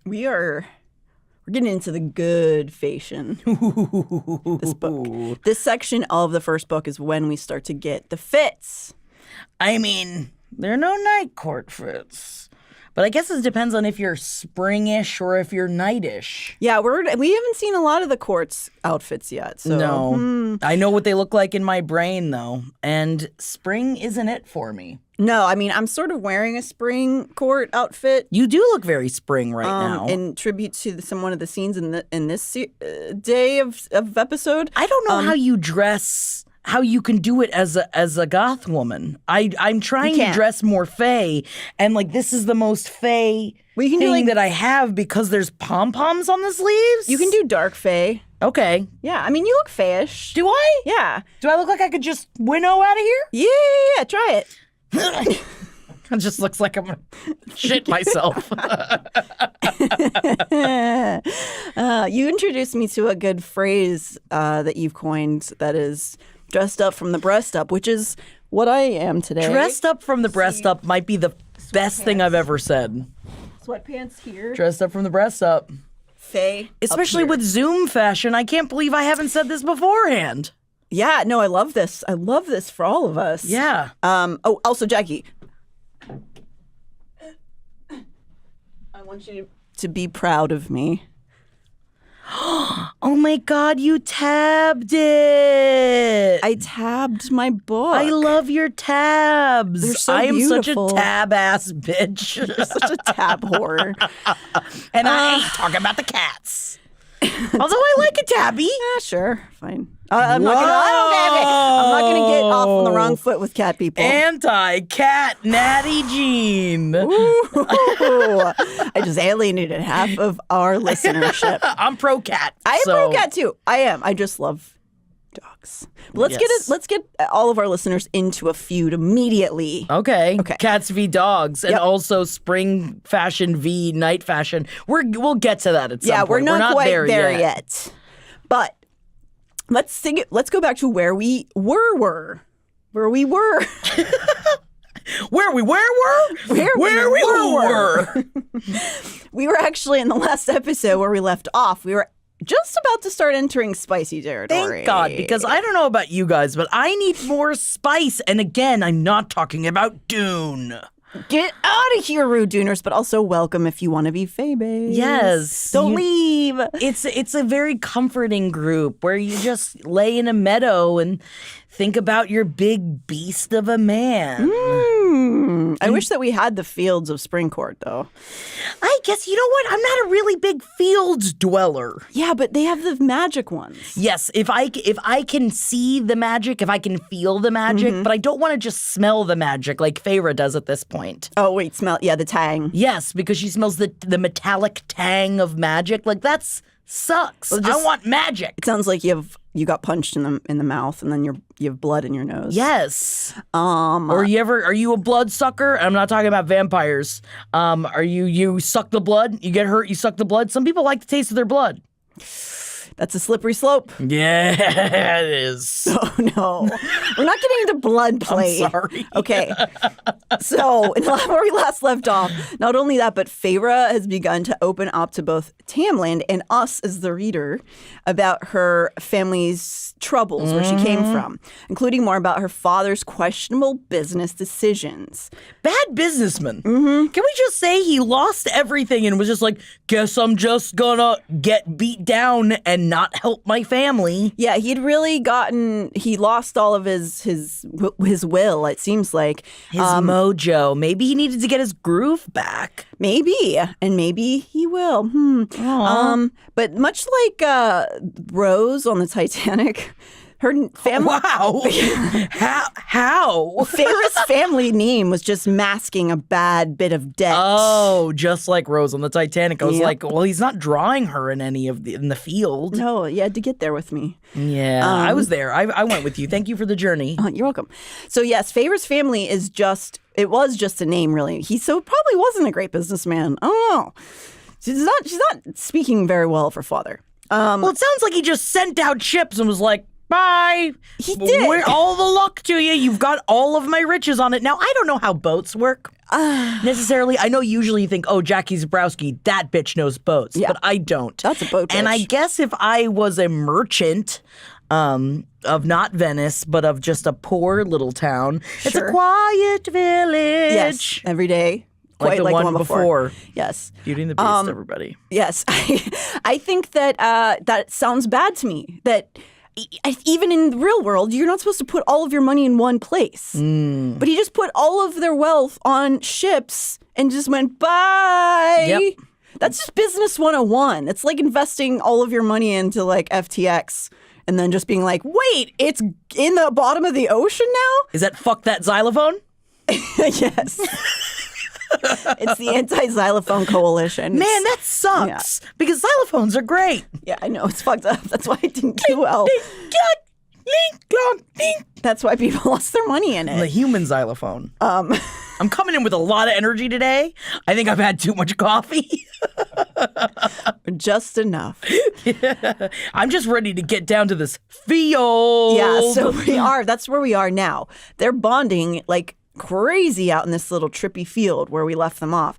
We're getting into the good fashion. This book. This section of the first book is when we start to get the fits. I mean, there are no night court fits. But I guess it depends on if you're springish or if you're nightish. Yeah, we haven't seen a lot of the court's outfits yet. So. No. I know what they look like in my brain, though. And spring isn't it for me. No, I mean, I'm sort of wearing a spring court outfit. You do look very spring right now. In tribute to one of the scenes in this day of episode. I don't know how you dress... How you can do it as a goth woman. I'm trying to dress more fey, and like this is the most fey thing that I have because there's pom-poms on the sleeves. You can do dark fey. Okay. Yeah, I mean, you look fayish. Do I? Yeah. Do I look like I could just winnow out of here? Yeah, try it. It just looks like I'm going to shit myself. You introduced me to a good phrase that you've coined that is dressed up from the breast up, which is what I am today. Dressed up from the breast up might be the best thing I've ever said. Sweatpants here. Dressed up from the breast up. Faye. Especially with Zoom fashion. I can't believe I haven't said this beforehand. Yeah, no, I love this. I love this for all of us. Yeah. Also, Jackie, I want you to be proud of me. Oh my God, you tabbed it. I tabbed my book. I love your tabs. They're so I am beautiful. such a tab ass bitch. You're such a tab whore. And I ain't talking about the cats. Although I like a tabby. Yeah, sure, fine. I'm not gonna get off on the wrong foot with cat people. Anti-cat Natty Jean. Ooh, I just alienated half of our listenership. I'm pro-cat. I am pro-cat too. I am. I just love dogs. But let's get all of our listeners into a feud immediately. Okay. Cats v dogs, and also spring fashion v night fashion. We'll get to that at some point. We're not quite there yet. But let's sing it. Let's go back to where we were. Where we were. We were actually in the last episode where we left off. We were just about to start entering spicy territory. Thank God, because I don't know about you guys, but I need more spice. And again, I'm not talking about Dune. Get out of here, rude Duners, but also welcome if you want to be Fae-based. Yes. Don't leave. It's a very comforting group where you just lay in a meadow and think about your big beast of a man. I wish that we had the fields of Springcourt, though. I guess, you know what? I'm not a really big fields dweller. Yeah, but they have the magic ones. Yes, if I can see the magic, if I can feel the magic, but I don't want to just smell the magic like Feyre does at this point. Oh, wait, smell. Yeah, the tang. Yes, because she smells the metallic tang of magic. Like, that's sucks. Well, I want magic. It sounds like you got punched in the mouth, and then you have blood in your nose. Yes. Or are you a blood sucker? I'm not talking about vampires. Are you suck the blood? You get hurt, you suck the blood. Some people like the taste of their blood. That's a slippery slope. Yeah, it is. Oh, no. We're not getting into blood play. I'm sorry. Okay. So, where we last left off, not only that, but Feyre has begun to open up to both Tamlin and us as the reader about her family's troubles, where she came from, including more about her father's questionable business decisions. Bad businessman. Can we just say he lost everything and was just like, guess I'm just gonna get beat down and not help my family? Yeah, he lost all of his will, it seems like. His mojo. Maybe he needed to get his groove back. Maybe, and maybe he will. But much like Rose on the Titanic, her family. Wow. How? Feyre's family name was just masking a bad bit of debt. Oh, just like Rose on the Titanic. I was like, well, he's not drawing her in any of in the field. No, you had to get there with me. Yeah, I was there. I went with you. Thank you for the journey. You're welcome. So yes, Feyre's family it was just a name, really. He probably wasn't a great businessman. I don't know. She's not speaking very well of her father. Well, it sounds like he just sent out ships and was like, Bye. He did. All the luck to you. You've got all of my riches on it. Now, I don't know how boats work necessarily. I know usually you think, oh, Jackie Zebrowski, that bitch knows boats. Yeah. But I don't. That's a boat bitch. And I guess if I was a merchant of not Venice, but of just a poor little town, it's a quiet village. Yes, every day. Quite like the one before. Yes. Beauty and the Beast, everybody. Yes. I think that that sounds bad to me. That even in the real world, you're not supposed to put all of your money in one place. But he just put all of their wealth on ships and just went, bye. Yep. That's just business 101. It's like investing all of your money into like FTX and then just being like, wait, it's in the bottom of the ocean now? Is that fuck that xylophone? Yes. It's the anti-xylophone coalition. Man, that sucks. Yeah. Because xylophones are great. Yeah, I know. It's fucked up. That's why it didn't do well. That's why people lost their money in it. The human xylophone. I'm coming in with a lot of energy today. I think I've had too much coffee. Just enough. Yeah. I'm just ready to get down to this field. Yeah, so we are. That's where we are now. They're bonding like crazy out in this little trippy field where we left them off.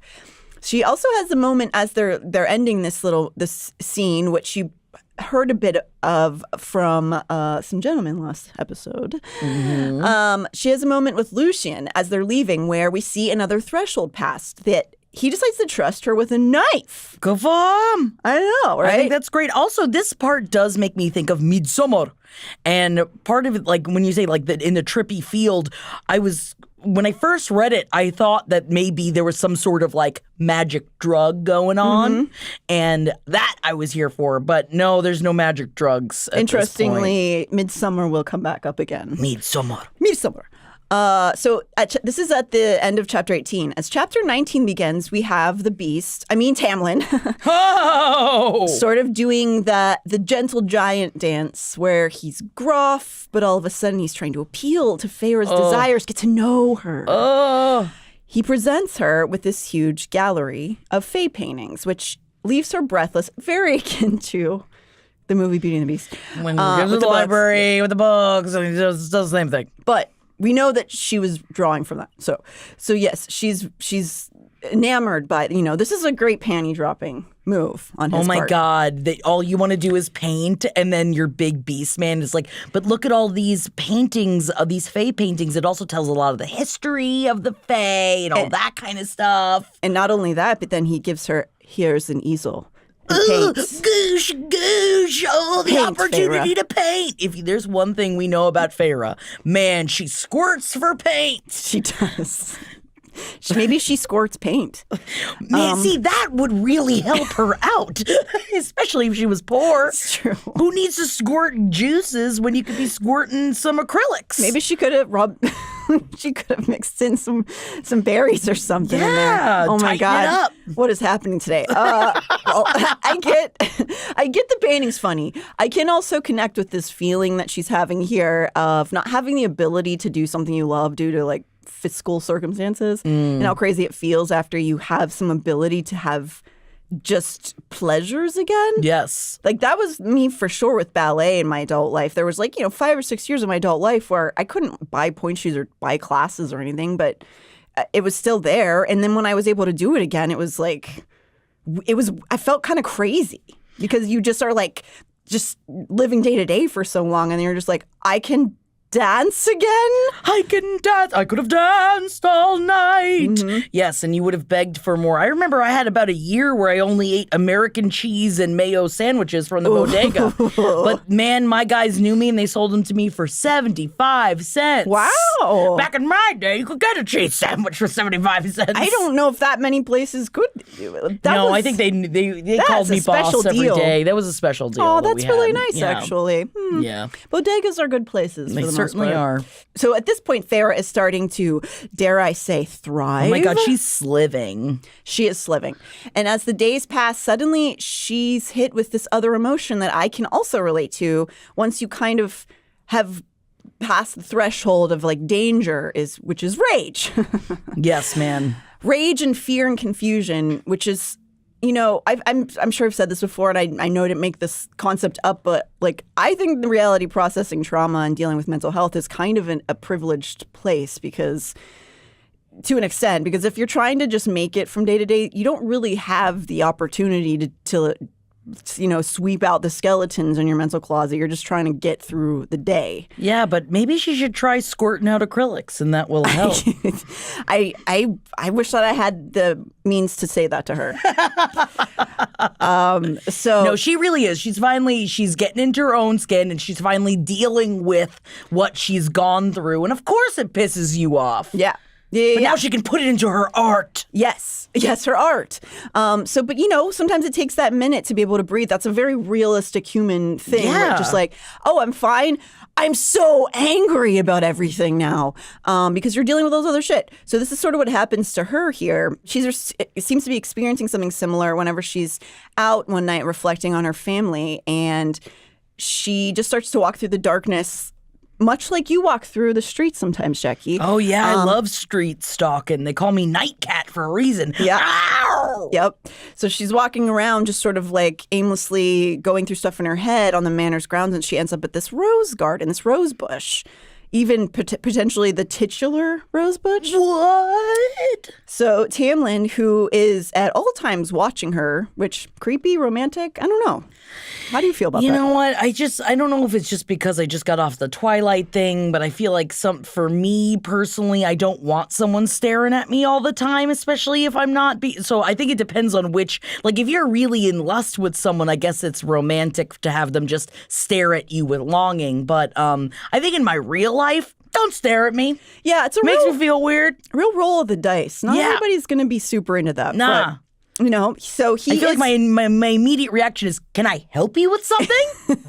She also has a moment as they're ending this scene, which you heard a bit of from some gentlemen last episode. Mm-hmm. She has a moment with Lucien as they're leaving where we see another threshold passed that he decides to trust her with a knife. Good for him. I know, right? I think that's great. Also, this part does make me think of Midsommar. And part of it, like when you say like in the trippy field, when I first read it, I thought that maybe there was some sort of like magic drug going on. Mm-hmm. And that I was here for. But no, there's no magic drugs at Interestingly, Midsommar will come back up again. Midsommar. So this is at the end of chapter 18. As chapter 19 begins, we have the beast, Tamlin, sort of doing the gentle giant dance where he's gruff, but all of a sudden he's trying to appeal to Feyre's desires, get to know her. He presents her with this huge gallery of Fey paintings, which leaves her breathless, very akin to the movie Beauty and the Beast. When you go to the library with the books, and it does the same thing. But we know that she was drawing from that. So yes, she's enamored by, this is a great panty dropping move on his part. Oh my God, all you want to do is paint, and then your big beast man is like, but look at all these paintings, these Fae paintings. It also tells a lot of the history of the Fae and all that kind of stuff. And not only that, but then he gives her, here's an easel. Goosh, the opportunity to paint. If there's one thing we know about Feyre, man, she squirts for paint. She does. Maybe she squirts paint. Man, see, that would really help her out, especially if she was poor. It's true. Who needs to squirt juices when you could be squirting some acrylics? Maybe she could have she could have mixed in some berries or something in there. Oh my God. It up. What is happening today? Well, I get the painting's funny. I can also connect with this feeling that she's having here of not having the ability to do something you love due to like fiscal circumstances and how crazy it feels after you have some ability to have just pleasures again. Yes. Like that was me for sure with ballet in my adult life. There was 5 or 6 years of my adult life where I couldn't buy pointe shoes or buy classes or anything, but it was still there. And then when I was able to do it again, I felt kind of crazy because you just are like just living day to day for so long. And you're just like, I can dance again? I can dance. I could have danced all night. Mm-hmm. Yes, and you would have begged for more. I remember I had about a year where I only ate American cheese and mayo sandwiches from the bodega. But man, my guys knew me and they sold them to me for 75 cents. Wow. Back in my day, you could get a cheese sandwich for 75 cents. I don't know if that many places could. I think they called me boss every day. That was a special deal. Oh, that's really nice, actually. Yeah. Bodegas are good places for the certainly are. So at this point, Feyre is starting to, dare I say, thrive. Oh my God, she's sliving. She is sliving. And as the days pass, suddenly she's hit with this other emotion that I can also relate to once you kind of have passed the threshold of like danger, which is rage. Yes, man. Rage and fear and confusion, which is I'm sure I've said this before, and I know I didn't make this concept up, but like I think the reality processing trauma and dealing with mental health is kind of a privileged place because, to an extent, because if you're trying to just make it from day to day, you don't really have the opportunity to sweep out the skeletons in your mental closet. You're just trying to get through the day. Yeah, but maybe she should try squirting out acrylics, and that will help. I wish that I had the means to say that to her. No, she really is. She's getting into her own skin, and she's finally dealing with what she's gone through. And of course it pisses you off. Yeah. But now she can put it into her art. Yes, her art. But sometimes it takes that minute to be able to breathe. That's a very realistic human thing. Yeah. Right? Just like, oh, I'm fine. I'm so angry about everything now because you're dealing with those other shit. So this is sort of what happens to her here. She seems to be experiencing something similar whenever she's out one night reflecting on her family, and she just starts to walk through the darkness, much like you walk through the streets sometimes, Jackie. Oh, yeah. I love street stalking. They call me Night Cat for a reason. Yeah. Ow! Yep. So she's walking around just sort of like aimlessly going through stuff in her head on the manor's grounds, and she ends up at this rose garden, this rose bush. Even potentially the titular rose bush. What? So Tamlin, who is at all times watching her, which creepy, romantic, I don't know. How do you feel about that? You know what? I don't know if it's just because I just got off the Twilight thing, but I feel like for me personally, I don't want someone staring at me all the time, especially if I'm not. So I think it depends on which, like if you're really in lust with someone, I guess it's romantic to have them just stare at you with longing. But I think in my real life, don't stare at me. Yeah, makes me feel weird. Real roll of the dice. Not everybody's going to be super into that. Nah. But, so I feel like my immediate reaction is, can I help you with something?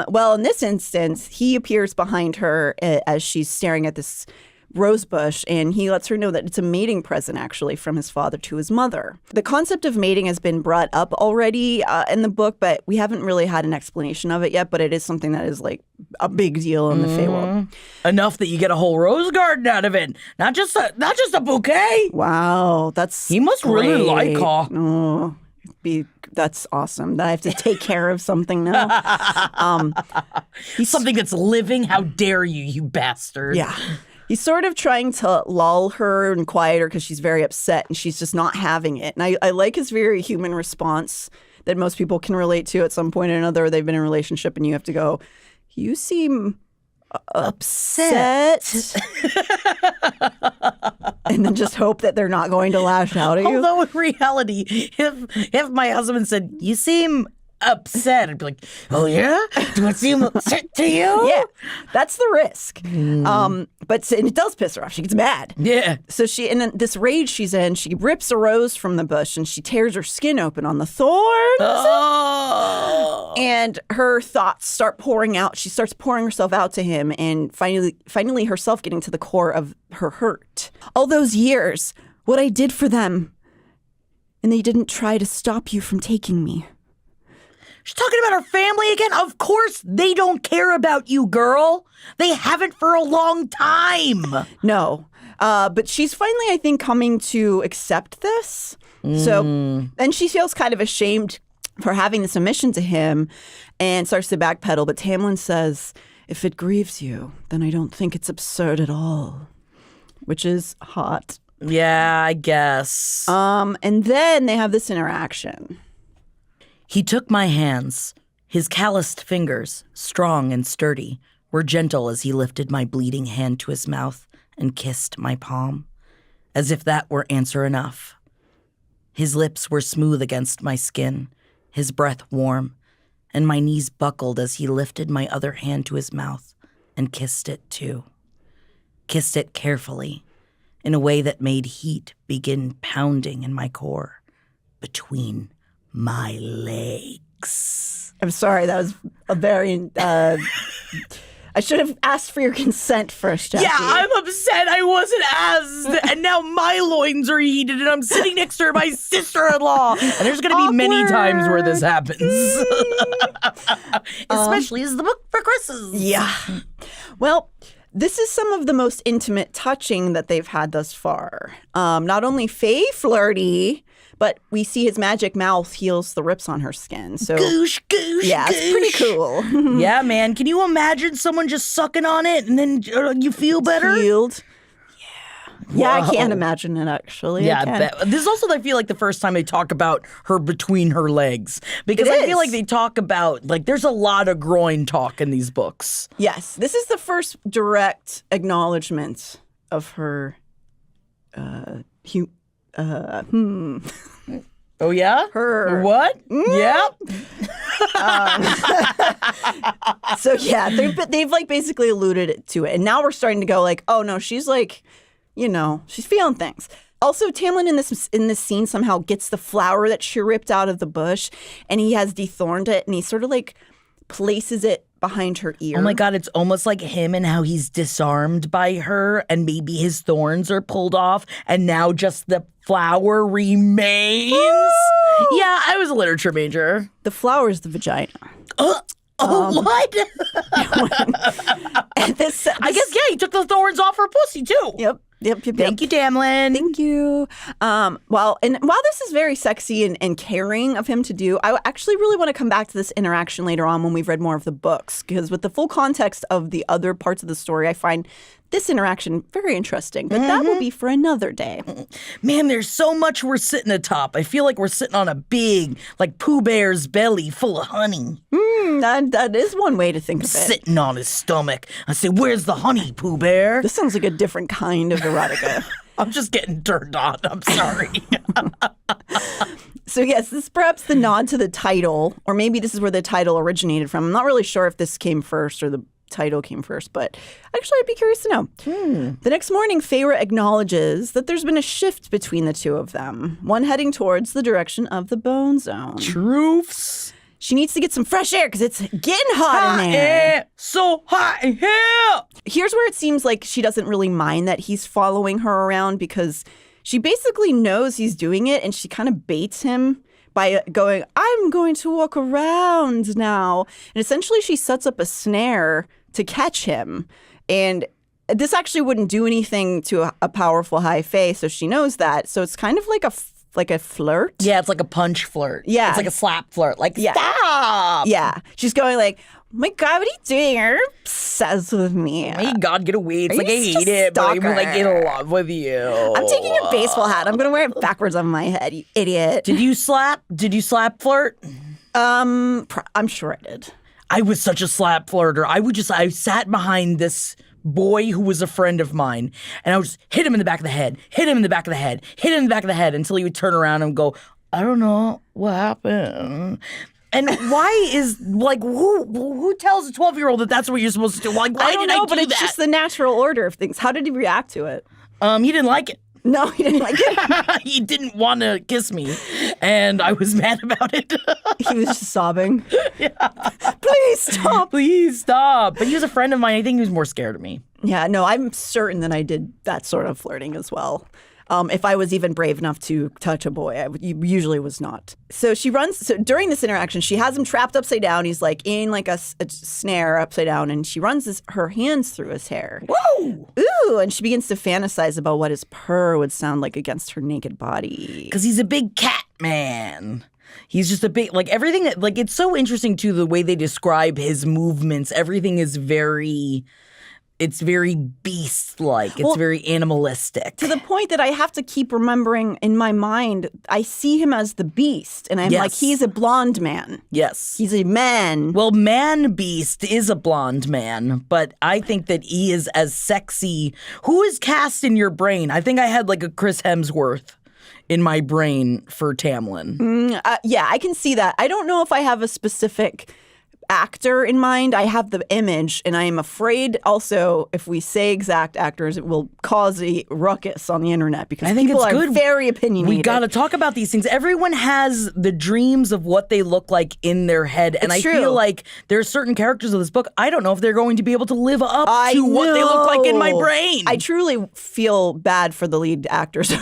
Well, in this instance, he appears behind her as she's staring at this rose bush, and he lets her know that it's a mating present, actually, from his father to his mother. The concept of mating has been brought up already in the book, but we haven't really had an explanation of it yet, but it is something that is like a big deal in the Feywild. Enough that you get a whole rose garden out of it. Not just a bouquet. Wow, he must really like her. Oh, that's awesome. That I have to take care of something now. He's something that's living. How dare you bastard? Yeah. He's sort of trying to lull her and quiet her because she's very upset and she's just not having it. And I like his very human response that most people can relate to at some point or another. They've been in a relationship and you have to go, you seem upset. And then just hope that they're not going to lash out at you. Although in reality, if my husband said, you seem upset, I'd be like, oh yeah? Do it seem upset to you? Yeah, that's the risk. But it does piss her off. She gets mad. Yeah. So in this rage she's in, she rips a rose from the bush and she tears her skin open on the thorns. Oh. And her thoughts start pouring out. She starts pouring herself out to him and finally herself getting to the core of her hurt. All those years, what I did for them, and they didn't try to stop you from taking me. She's talking about her family again? Of course they don't care about you, girl. They haven't for a long time. No. But she's finally, I think, coming to accept this. So, and she feels kind of ashamed for having this omission to him and starts to backpedal. But Tamlin says, if it grieves you, then I don't think it's absurd at all. Which is hot. Yeah, I guess. And then they have this interaction. He took my hands. His calloused fingers, strong and sturdy, were gentle as he lifted my bleeding hand to his mouth and kissed my palm, as if that were answer enough. His lips were smooth against my skin, his breath warm, and my knees buckled as he lifted my other hand to his mouth and kissed it too. Kissed it carefully, in a way that made heat begin pounding in my core, between my legs. I'm sorry, that was a very... I should have asked for your consent first, Jackie. Yeah, I'm upset I wasn't asked. And now my loins are heated and I'm sitting next to my sister-in-law. And there's going to be many times where this happens. Especially as the book progresses. Yeah. Well, This is some of the most intimate touching that they've had thus far. Not only Faye flirty, but we see his magic mouth heals the rips on her skin. So, goosh, goosh, yeah, goosh. It's pretty cool. Yeah, man. Can you imagine someone just sucking on it and then you feel better? Healed. Yeah, I can't imagine it, actually. Yeah, I bet. This is also, I feel like, the first time they talk about her between her legs. Because I feel like they talk about, like, there's a lot of groin talk in these books. Yes. This is the first direct acknowledgement of her, Oh, yeah? Her. What? Yep. So, yeah, they've like, basically alluded to it. And now we're starting to go, like, oh, no, she's, like, you know, she's feeling things. Also, Tamlin in this scene somehow gets the flower that she ripped out of the bush, and he has dethorned it, and he sort of, like, places it behind her ear. Oh my God, it's almost like him and how he's disarmed by her, and maybe his thorns are pulled off, and now just the flower remains. Yeah, I was a literature major. The flower is the vagina. What? This, I guess, yeah, he took the thorns off her pussy, too. Yep. Thank you, Tamlin. Thank you. While this is very sexy and caring of him to do, I actually really want to come back to this interaction later on when we've read more of the books, because with the full context of the other parts of the story, I find this interaction very interesting. But that will be for another day. Man, there's so much we're sitting atop. I feel like we're sitting on a big, like Pooh Bear's belly full of honey. That is one way to think of it. Sitting on his stomach. I say, where's the honey, Pooh Bear? This sounds like a different kind of erotica. I'm just getting turned on. I'm sorry. So yes, this is perhaps the nod to the title, or maybe this is where the title originated from. I'm not really sure if this came first or the title came first, but actually I'd be curious to know. The next morning, Feyre acknowledges that there's been a shift between the two of them, one heading towards the direction of the Bone Zone. Truths. She needs to get some fresh air because it's getting hot in there. Air, so hot in here. Here's where it seems like she doesn't really mind that he's following her around, because she basically knows he's doing it, and she kind of baits him by going, I'm going to walk around now. And essentially she sets up a snare to catch him. And this actually wouldn't do anything to a powerful high fae, so she knows that. So it's kind of like a flirt. Yeah, it's like a punch flirt. Yeah. It's like a slap flirt. Like, stop. Yeah. She's going like, oh my God, what are you doing? You're obsessed with me. Oh my God, get away. It's like, I hate it, but I'm like in love with you. I'm taking your baseball hat. I'm going to wear it backwards on my head, you idiot. Did you slap flirt? I'm sure I did. I was such a slap flirter. I sat behind this boy who was a friend of mine, and I would just hit him in the back of the head, hit him in the back of the head, hit him in the back of the head until he would turn around and go, I don't know what happened. And why is, like, who tells a 12-year-old that that's what you're supposed to do? Like, why I don't know, but it's just the natural order of things. How did he react to it? He didn't like it. No, he didn't like it. He didn't want to kiss me, and I was mad about it. He was just sobbing. Yeah. Please stop. Please stop. But he was a friend of mine. I think he was more scared of me. Yeah, no, I'm certain that I did that sort of flirting as well. If I was even brave enough to touch a boy, I usually was not. So she runs. So during this interaction, she has him trapped upside down. He's like in like a snare upside down, and she runs her hands through his hair. Whoa! Ooh! And she begins to fantasize about what his purr would sound like against her naked body. Because he's a big cat man. He's just a big, like, everything that, like, it's so interesting too, the way they describe his movements. Everything is very beast-like. It's very animalistic. To the point that I have to keep remembering in my mind, I see him as the beast. And I'm like, he's a blonde man. Yes. He's a man. Well, man-beast is a blonde man, but I think that he is as sexy. Who is cast in your brain? I think I had, like, a Chris Hemsworth in my brain for Tamlin. Yeah, I can see that. I don't know if I have a specific actor in mind. I have the image, and I am afraid also if we say exact actors, it will cause a ruckus on the internet because people are very opinionated. We got to talk about these things. Everyone has the dreams of what they look like in their head, and I feel like there are certain characters of this book, I don't know if they're going to be able to live up to what they look like in my brain. I truly feel bad for the lead actors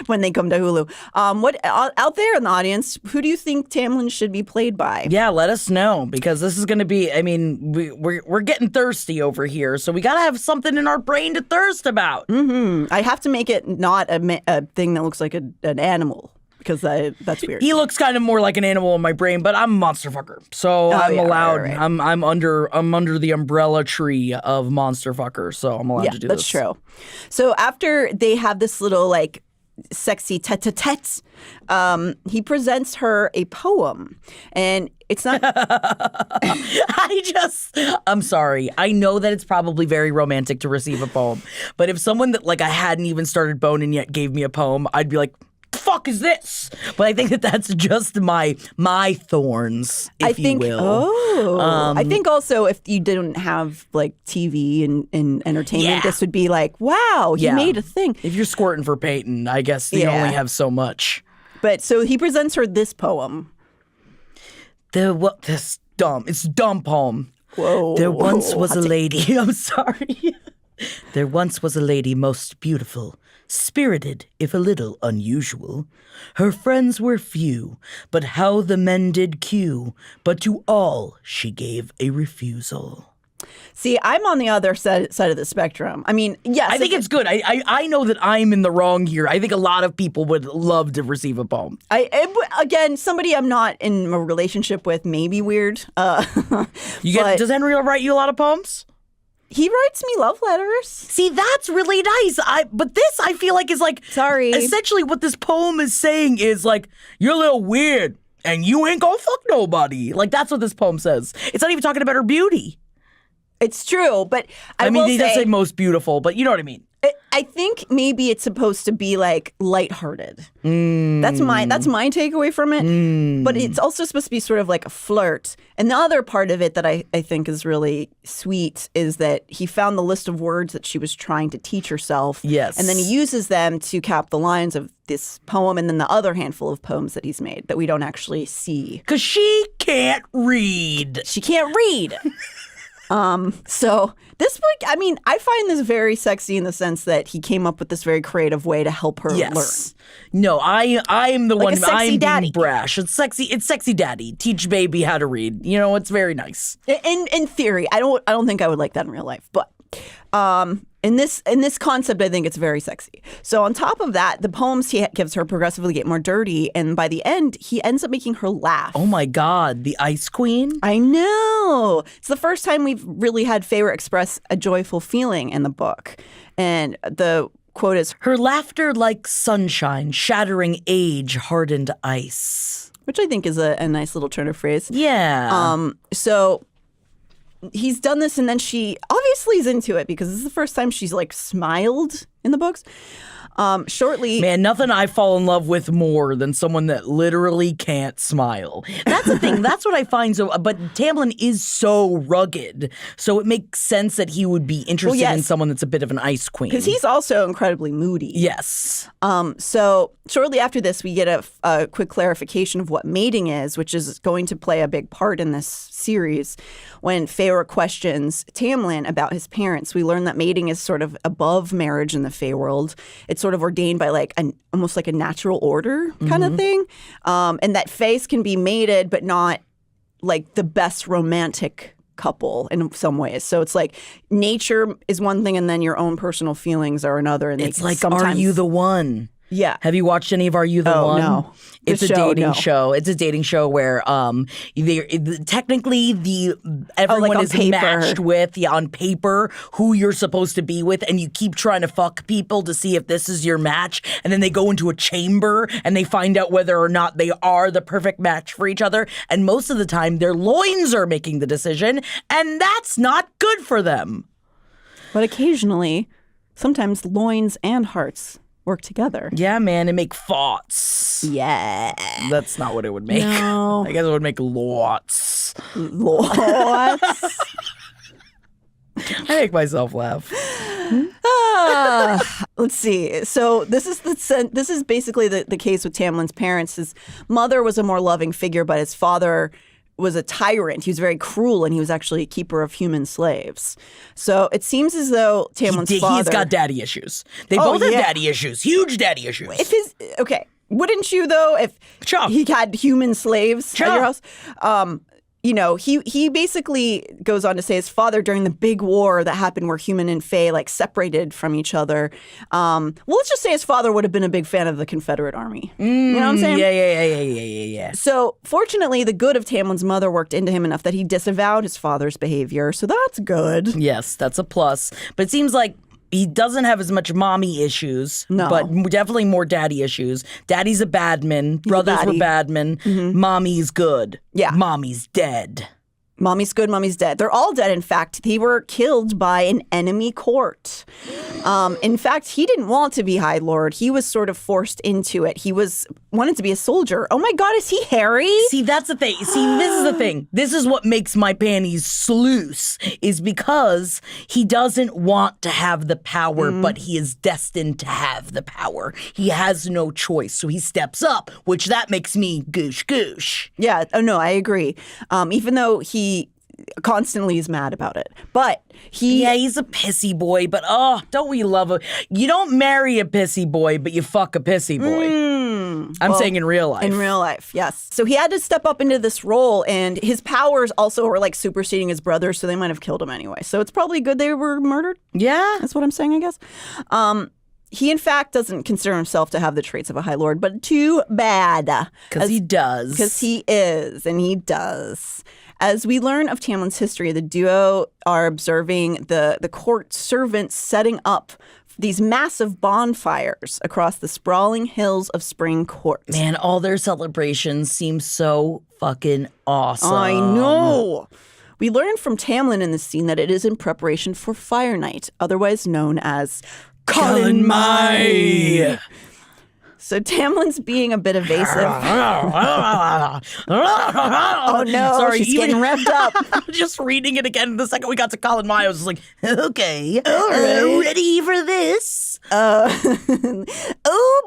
when they come to Hulu. What out there in the audience, who do you think Tamlin should be played by? Yeah, let us know. because this is going to be, I mean, we're getting thirsty over here, so we got to have something in our brain to thirst about. Mm-hmm. I have to make it not a thing that looks like an animal. Because that's weird. He looks kind of more like an animal in my brain, but I'm a monster fucker, so I'm allowed. Right. I'm under the umbrella tree of monster fucker, so I'm allowed to do this. That's true. So after they have this little like sexy tete-a-tete, he presents her a poem, and it's not. I'm sorry. I know that it's probably very romantic to receive a poem, but if someone that like I hadn't even started boning yet gave me a poem, I'd be like, fuck is this? But I think that's just my thorns, if you will. I think also if you didn't have like TV and entertainment, this would be like, wow, he made a thing. If you're squirting for Peyton, I guess you only have so much. But so he presents her this poem. It's a dumb poem. Whoa. There once was a lady. I'm sorry. There once was a lady most beautiful, spirited, if a little unusual. Her friends were few, but how the men did queue. But to all she gave a refusal. See, I'm on the other side of the spectrum. I mean, yes. I think it's good. I know that I'm in the wrong here. I think a lot of people would love to receive a poem. Again, somebody I'm not in a relationship with may be weird. Does Henry write you a lot of poems? He writes me love letters. See, that's really nice. But this, I feel like, is like... Sorry. Essentially, what this poem is saying is like, you're a little weird, and you ain't gonna fuck nobody. Like, that's what this poem says. It's not even talking about her beauty. It's true, but I mean, he does say most beautiful, but you know what I mean. I think maybe it's supposed to be like lighthearted. That's my takeaway from it. But it's also supposed to be sort of like a flirt. And the other part of it that I think is really sweet is that he found the list of words that she was trying to teach herself. Yes. And then he uses them to cap the lines of this poem and then the other handful of poems that he's made that we don't actually see. Because she can't read. She can't read. So this book, I mean, I find this very sexy in the sense that he came up with this very creative way to help her learn. No, I'm the one. I'm daddy. Being brash. It's sexy daddy. Teach baby how to read. You know, it's very nice. In theory, I don't think I would like that in real life, but in this concept, I think it's very sexy. So on top of that, the poems he gives her progressively get more dirty, and by the end, he ends up making her laugh. Oh my God, the Ice Queen? I know. It's the first time we've really had Feyre express a joyful feeling in the book, and the quote is, "Her laughter like sunshine, shattering age-hardened ice," which I think is a nice little turn of phrase. Yeah. So he's done this, and then she obviously is into it because this is the first time she's like smiled in the books. Shortly, man, nothing I fall in love with more than someone that literally can't smile. That's the thing. That's what I find so. But Tamlin is so rugged, so it makes sense that he would be interested in someone that's a bit of an ice queen because he's also incredibly moody. Yes. So shortly after this, we get a quick clarification of what mating is, which is going to play a big part in this series. When Feyre questions Tamlin about his parents, we learn that mating is sort of above marriage in the Fey world. It's sort of ordained by like almost like a natural order kind of thing. And that Fays can be mated, but not like the best romantic couple in some ways. So it's like nature is one thing and then your own personal feelings are another. And it's like, are you the one? Yeah. Have you watched any of Are You the One? No. It's a dating show. It's a dating show where technically everyone is matched with on paper who you're supposed to be with, and you keep trying to fuck people to see if this is your match, and then they go into a chamber and they find out whether or not they are the perfect match for each other, and most of the time their loins are making the decision, and that's not good for them. But occasionally, sometimes loins and hearts work together. Yeah, man, and make thoughts. Yeah. That's not what it would make. No. I guess it would make lots. Lots? I make myself laugh. Let's see. So this is basically the case with Tamlin's parents. His mother was a more loving figure, but his father was a tyrant. He was very cruel, and he was actually a keeper of human slaves. So it seems as though Tamlin's father... He's got daddy issues. They both have daddy issues. Huge daddy issues. Okay. Wouldn't you, though, if he had human slaves at your house? he basically goes on to say his father, during the big war that happened where human and fae like separated from each other. Well, let's just say his father would have been a big fan of the Confederate Army. You know what I'm saying? Yeah. So fortunately, the good of Tamlin's mother worked into him enough that he disavowed his father's behavior. So that's good. Yes, that's a plus. But it seems like he doesn't have as much mommy issues, but definitely more daddy issues. Daddy's a badman. Brothers were badmen. Mm-hmm. Mommy's good. Yeah. Mommy's dead. Mommy's good, mommy's dead. They're all dead, in fact. They were killed by an enemy court. In fact, he didn't want to be High Lord. He was sort of forced into it. He wanted to be a soldier. Oh my God, is he hairy? See, that's the thing. See, this is the thing. This is what makes my panties sluice, is because he doesn't want to have the power, but he is destined to have the power. He has no choice, so he steps up, which that makes me goosh. Yeah, oh no, I agree. Even though he constantly is mad about it. But he's a pissy boy, but don't we love him? You don't marry a pissy boy, but you fuck a pissy boy. I'm saying in real life. In real life, yes. So he had to step up into this role, and his powers also were like superseding his brothers, so they might have killed him anyway. So it's probably good they were murdered. Yeah. That's what I'm saying, I guess. He, in fact, doesn't consider himself to have the traits of a High Lord, but too bad. Because he does. Because he is, and he does. As we learn of Tamlin's history, the duo are observing the court servants setting up these massive bonfires across the sprawling hills of Spring Court. Man, all their celebrations seem so fucking awesome. I know. We learn from Tamlin in this scene that it is in preparation for Fire Night, otherwise known as Calan-OH-mai. So Tamlin's being a bit evasive. Oh no, sorry, she's getting revved up. I'm just reading it again. The second we got to Calan-OH-mai, I was just like, okay, ready for this? Oh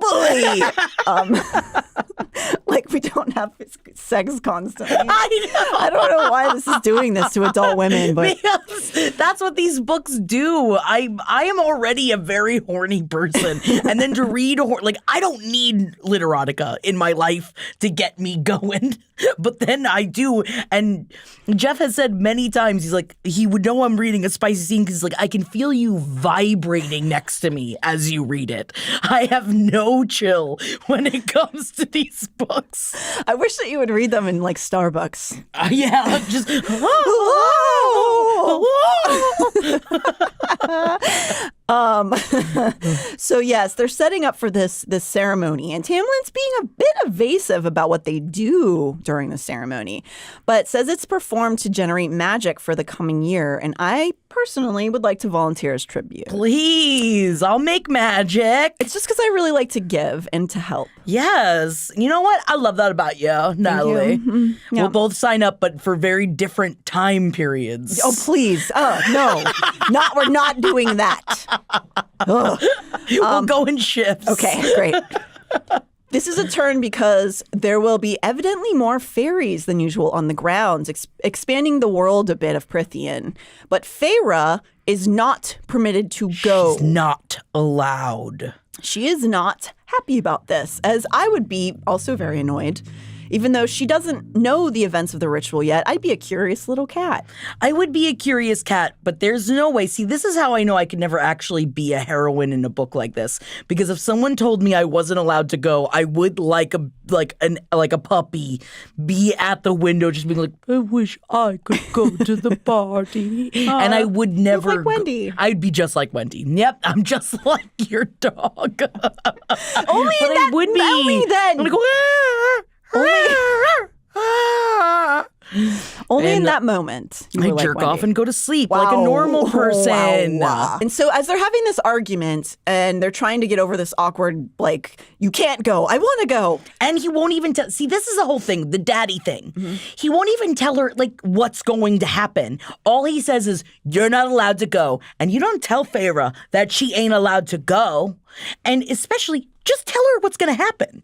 boy. Like we don't have sex constantly. I don't know why this is doing this to adult women, but because that's what these books do. I am already a very horny person, and then to read I don't need literotica in my life to get me going, but then I do. And Jeff has said many times, he's like, he would know I'm reading a spicy scene because like I can feel you vibrating next to me as you read it. I have no chill when it comes to these books. I wish that you would read them in like Starbucks. Yeah, just So yes, they're setting up for this ceremony, and Tamlin's being a bit evasive about what they do during the ceremony, but says it's performed to generate magic for the coming year, and I personally would like to volunteer as tribute. Please, I'll make magic. It's just because I really like to give and to help. Yes. You know what? I love that about you, Natalie. You. Mm-hmm. Yeah. We'll both sign up, but for very different time periods. Oh, please. Oh, no. We're not doing that. We'll go in shifts. Okay, great. This is a turn because there will be evidently more fairies than usual on the grounds, expanding the world a bit of Prythian. But Feyre is not permitted to go. She's not allowed. She is not happy about this, as I would be also very annoyed. Even though she doesn't know the events of the ritual yet, I'd be a curious little cat. I would be a curious cat, but there's no way. See, this is how I know I could never actually be a heroine in a book like this. Because if someone told me I wasn't allowed to go, I would like a puppy be at the window just being like, I wish I could go to the party. And I would never. Like Wendy. I'd be just like Wendy. Yep, I'm just like your dog. Only then. I'm gonna go. Only in that moment. I jerk off and go to sleep like a normal person. Wow. And so as they're having this argument and they're trying to get over this awkward, like, you can't go, I want to go. And he won't even tell. See, this is the whole thing, the daddy thing. Mm-hmm. He won't even tell her, like, what's going to happen. All he says is, you're not allowed to go. And you don't tell Feyre that she ain't allowed to go. And especially, just tell her what's going to happen.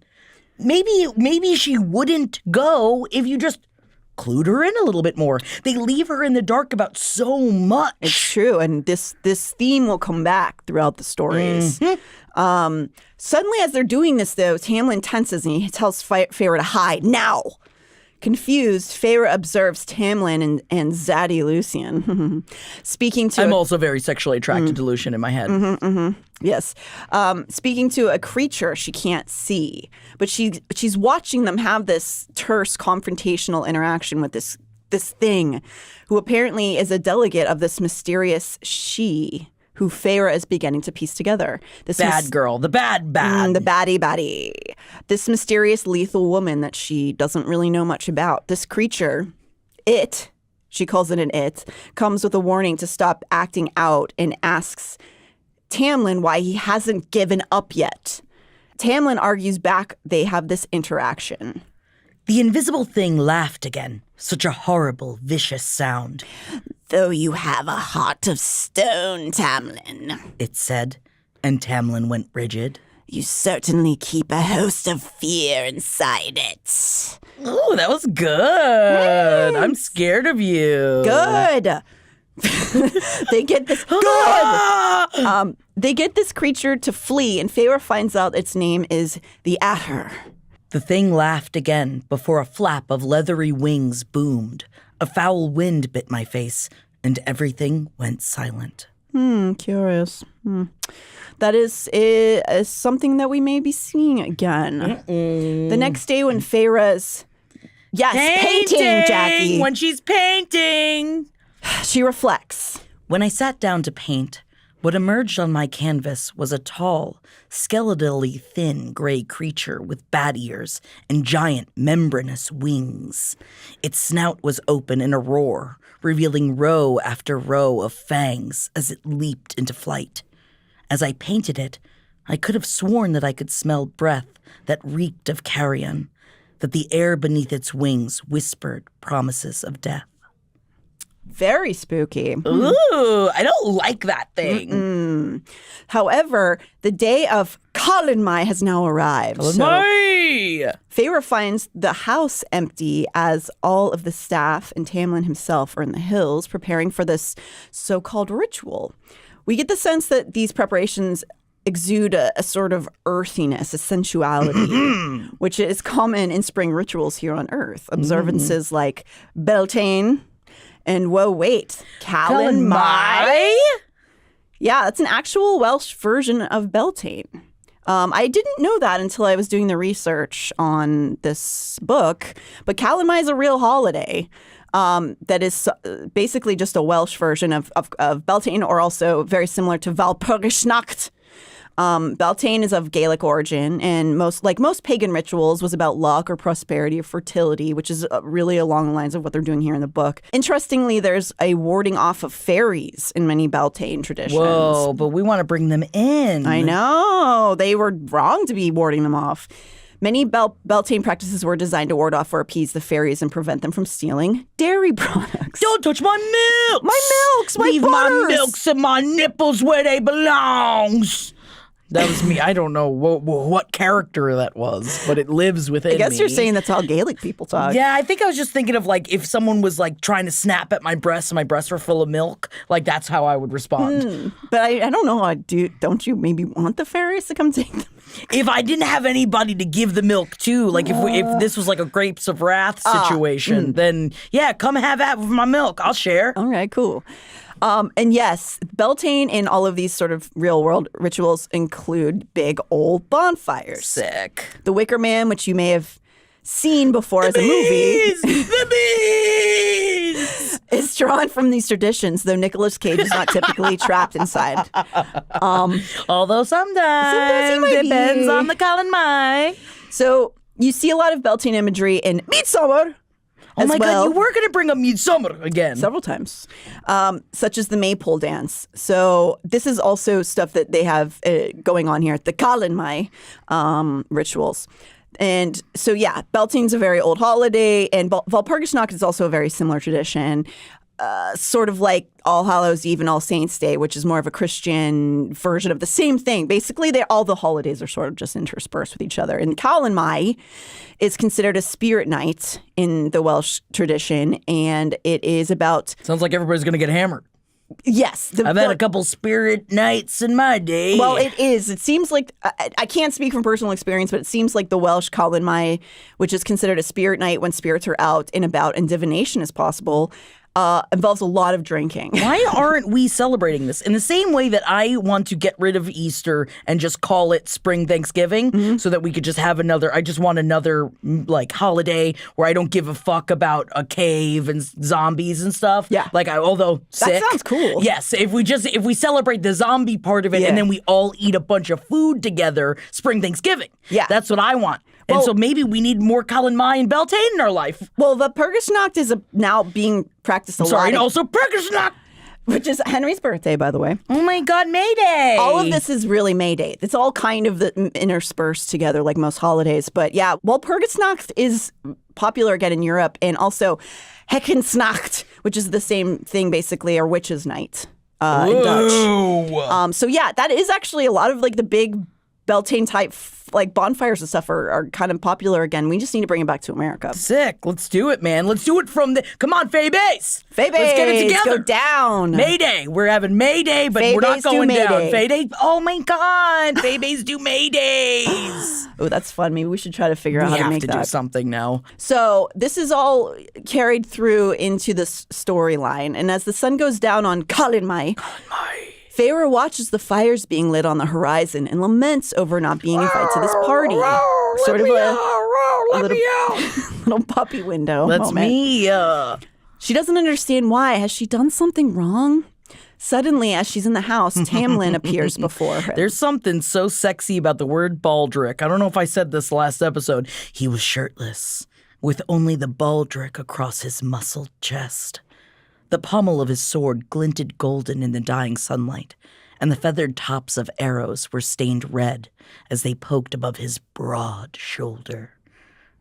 Maybe she wouldn't go if you just clued her in a little bit more. They leave her in the dark about so much. It's true, and this theme will come back throughout the stories. Mm-hmm. Suddenly, as they're doing this, though, Tamlin tenses and he tells Feyre to hide now. Confused, Feyre observes Tamlin and Zaddy Lucian speaking to. I'm also very sexually attracted to Lucian in my head. Yes. Speaking to a creature she can't see. But she's watching them have this terse confrontational interaction with this thing who apparently is a delegate of this mysterious she who Feyre is beginning to piece together. This bad girl, the bad. The baddie. This mysterious lethal woman that she doesn't really know much about. This creature, she calls it an it, comes with a warning to stop acting out and asks Tamlin why he hasn't given up yet. Tamlin argues back they have this interaction. The invisible thing laughed again. Such a horrible, vicious sound. Though you have a heart of stone, Tamlin, it said, and Tamlin went rigid. You certainly keep a host of fear inside it. Oh, that was good. Thanks. I'm scared of you. Good. They get this they get this creature to flee, and Feyre finds out its name is the ACOTAR. The thing laughed again before a flap of leathery wings boomed. A foul wind bit my face, and everything went silent. Curious. That is something that we may be seeing again. The next day when Feyre's painting, Jackie. When she's painting. She reflects. When I sat down to paint, what emerged on my canvas was a tall, skeletally thin gray creature with bat ears and giant membranous wings. Its snout was open in a roar, revealing row after row of fangs as it leaped into flight. As I painted it, I could have sworn that I could smell breath that reeked of carrion, that the air beneath its wings whispered promises of death. Very spooky. Ooh, I don't like that thing. However, the day of Calan-OH-mai has now arrived. Calan-OH-mai! Feyre finds the house empty as all of the staff and Tamlin himself are in the hills preparing for this so-called ritual. We get the sense that these preparations exude a sort of earthiness, a sensuality, which is common in spring rituals here on Earth. Observances like Beltane, and whoa, wait, Calan-OH-mai? Yeah, that's an actual Welsh version of Beltane. I didn't know that until I was doing the research on this book, but Calan-OH-mai is a real holiday that is basically just a Welsh version of Beltane, or also very similar to Walpurgisnacht. Beltane is of Gaelic origin, and most pagan rituals was about luck or prosperity or fertility, which is really along the lines of what they're doing here in the book. Interestingly, there's a warding off of fairies in many Beltane traditions. Whoa, but we want to bring them in. I know. They were wrong to be warding them off. Many Beltane practices were designed to ward off or appease the fairies and prevent them from stealing dairy products. Don't touch my milks! My milks! My Leave butters! my milks and my nipples where they belongs! That was me. I don't know what character that was, but it lives within me. I guess you're saying that's how Gaelic people talk. Yeah, I think I was just thinking of like if someone was like trying to snap at my breasts and my breasts were full of milk, like that's how I would respond. But I don't know. Don't you maybe want the fairies to come take them? If I didn't have anybody to give the milk to, like if this was like a Grapes of Wrath situation, then yeah, come have that with my milk. I'll share. All right, cool. And yes, Beltane in all of these sort of real-world rituals include big old bonfires. Sick. The Wicker Man, which you may have seen before as a movie. The bees! Is drawn from these traditions, though Nicolas Cage is not typically trapped inside. Although sometimes he depends on the Calan-OH-mai. So you see a lot of Beltane imagery in Midsommar. Oh my God, you were going to bring up Midsommar again. Several times, such as the maypole dance. So this is also stuff that they have going on here at the Calan-OH-mai rituals. And so, yeah, Beltane's a very old holiday, and Walpurgisnacht is also a very similar tradition. Sort of like All Hallows Eve and All Saints Day, which is more of a Christian version of the same thing. Basically, all the holidays are sort of just interspersed with each other. And Calan-OH-mai is considered a spirit night in the Welsh tradition, and it is about... Sounds like everybody's going to get hammered. Yes. I've had a couple spirit nights in my day. Well, it is. It seems like, I can't speak from personal experience, but it seems like the Welsh Calan-OH-mai, which is considered a spirit night when spirits are out and about and divination is possible, involves a lot of drinking. Why aren't we celebrating this? In the same way that I want to get rid of Easter and just call it Spring Thanksgiving so that we could just have I just want another like holiday where I don't give a fuck about a cave and zombies and stuff. Yeah. Like, although sick. That sounds cool. Yes. If we celebrate the zombie part of it and then we all eat a bunch of food together, Spring Thanksgiving. Yeah. That's what I want. And so maybe we need more Calan-OH-mai and Beltane in our life. Well, the Purgasnacht is now being practiced a lot. Sorry, and also Purgasnacht! Which is Henry's birthday, by the way. Oh my God, May Day! All of this is really May Day. It's all kind of interspersed together like most holidays. But yeah, well, Purgasnacht is popular again in Europe, and also Hekkensnacht, which is the same thing basically, or Witches' Night in Dutch. So yeah, that is actually a lot of like the big Beltane type like bonfires and stuff are kind of popular again. We just need to bring it back to America. Sick. Let's do it, man. Let's do it from the... Come on, Faye-Bays. Faye-Bays. Let's get it together. Go down. May Day. We're having May Day, but we're not going down. Faye-Day. Oh, my God. Faye-Bays do May Days. Oh, that's fun. Maybe we should try to figure out how to make that. We have to do something now. So this is all carried through into this storyline. And as the sun goes down on Calan-OH-mai, Feyre watches the fires being lit on the horizon and laments over not being invited to this party. Sort of a little puppy window That's moment. me. She doesn't understand why. Has she done something wrong? Suddenly, as she's in the house, Tamlin appears before her. There's something so sexy about the word baldric. I don't know if I said this last episode. He was shirtless, with only the baldric across his muscled chest. The pommel of his sword glinted golden in the dying sunlight, and the feathered tops of arrows were stained red as they poked above his broad shoulder.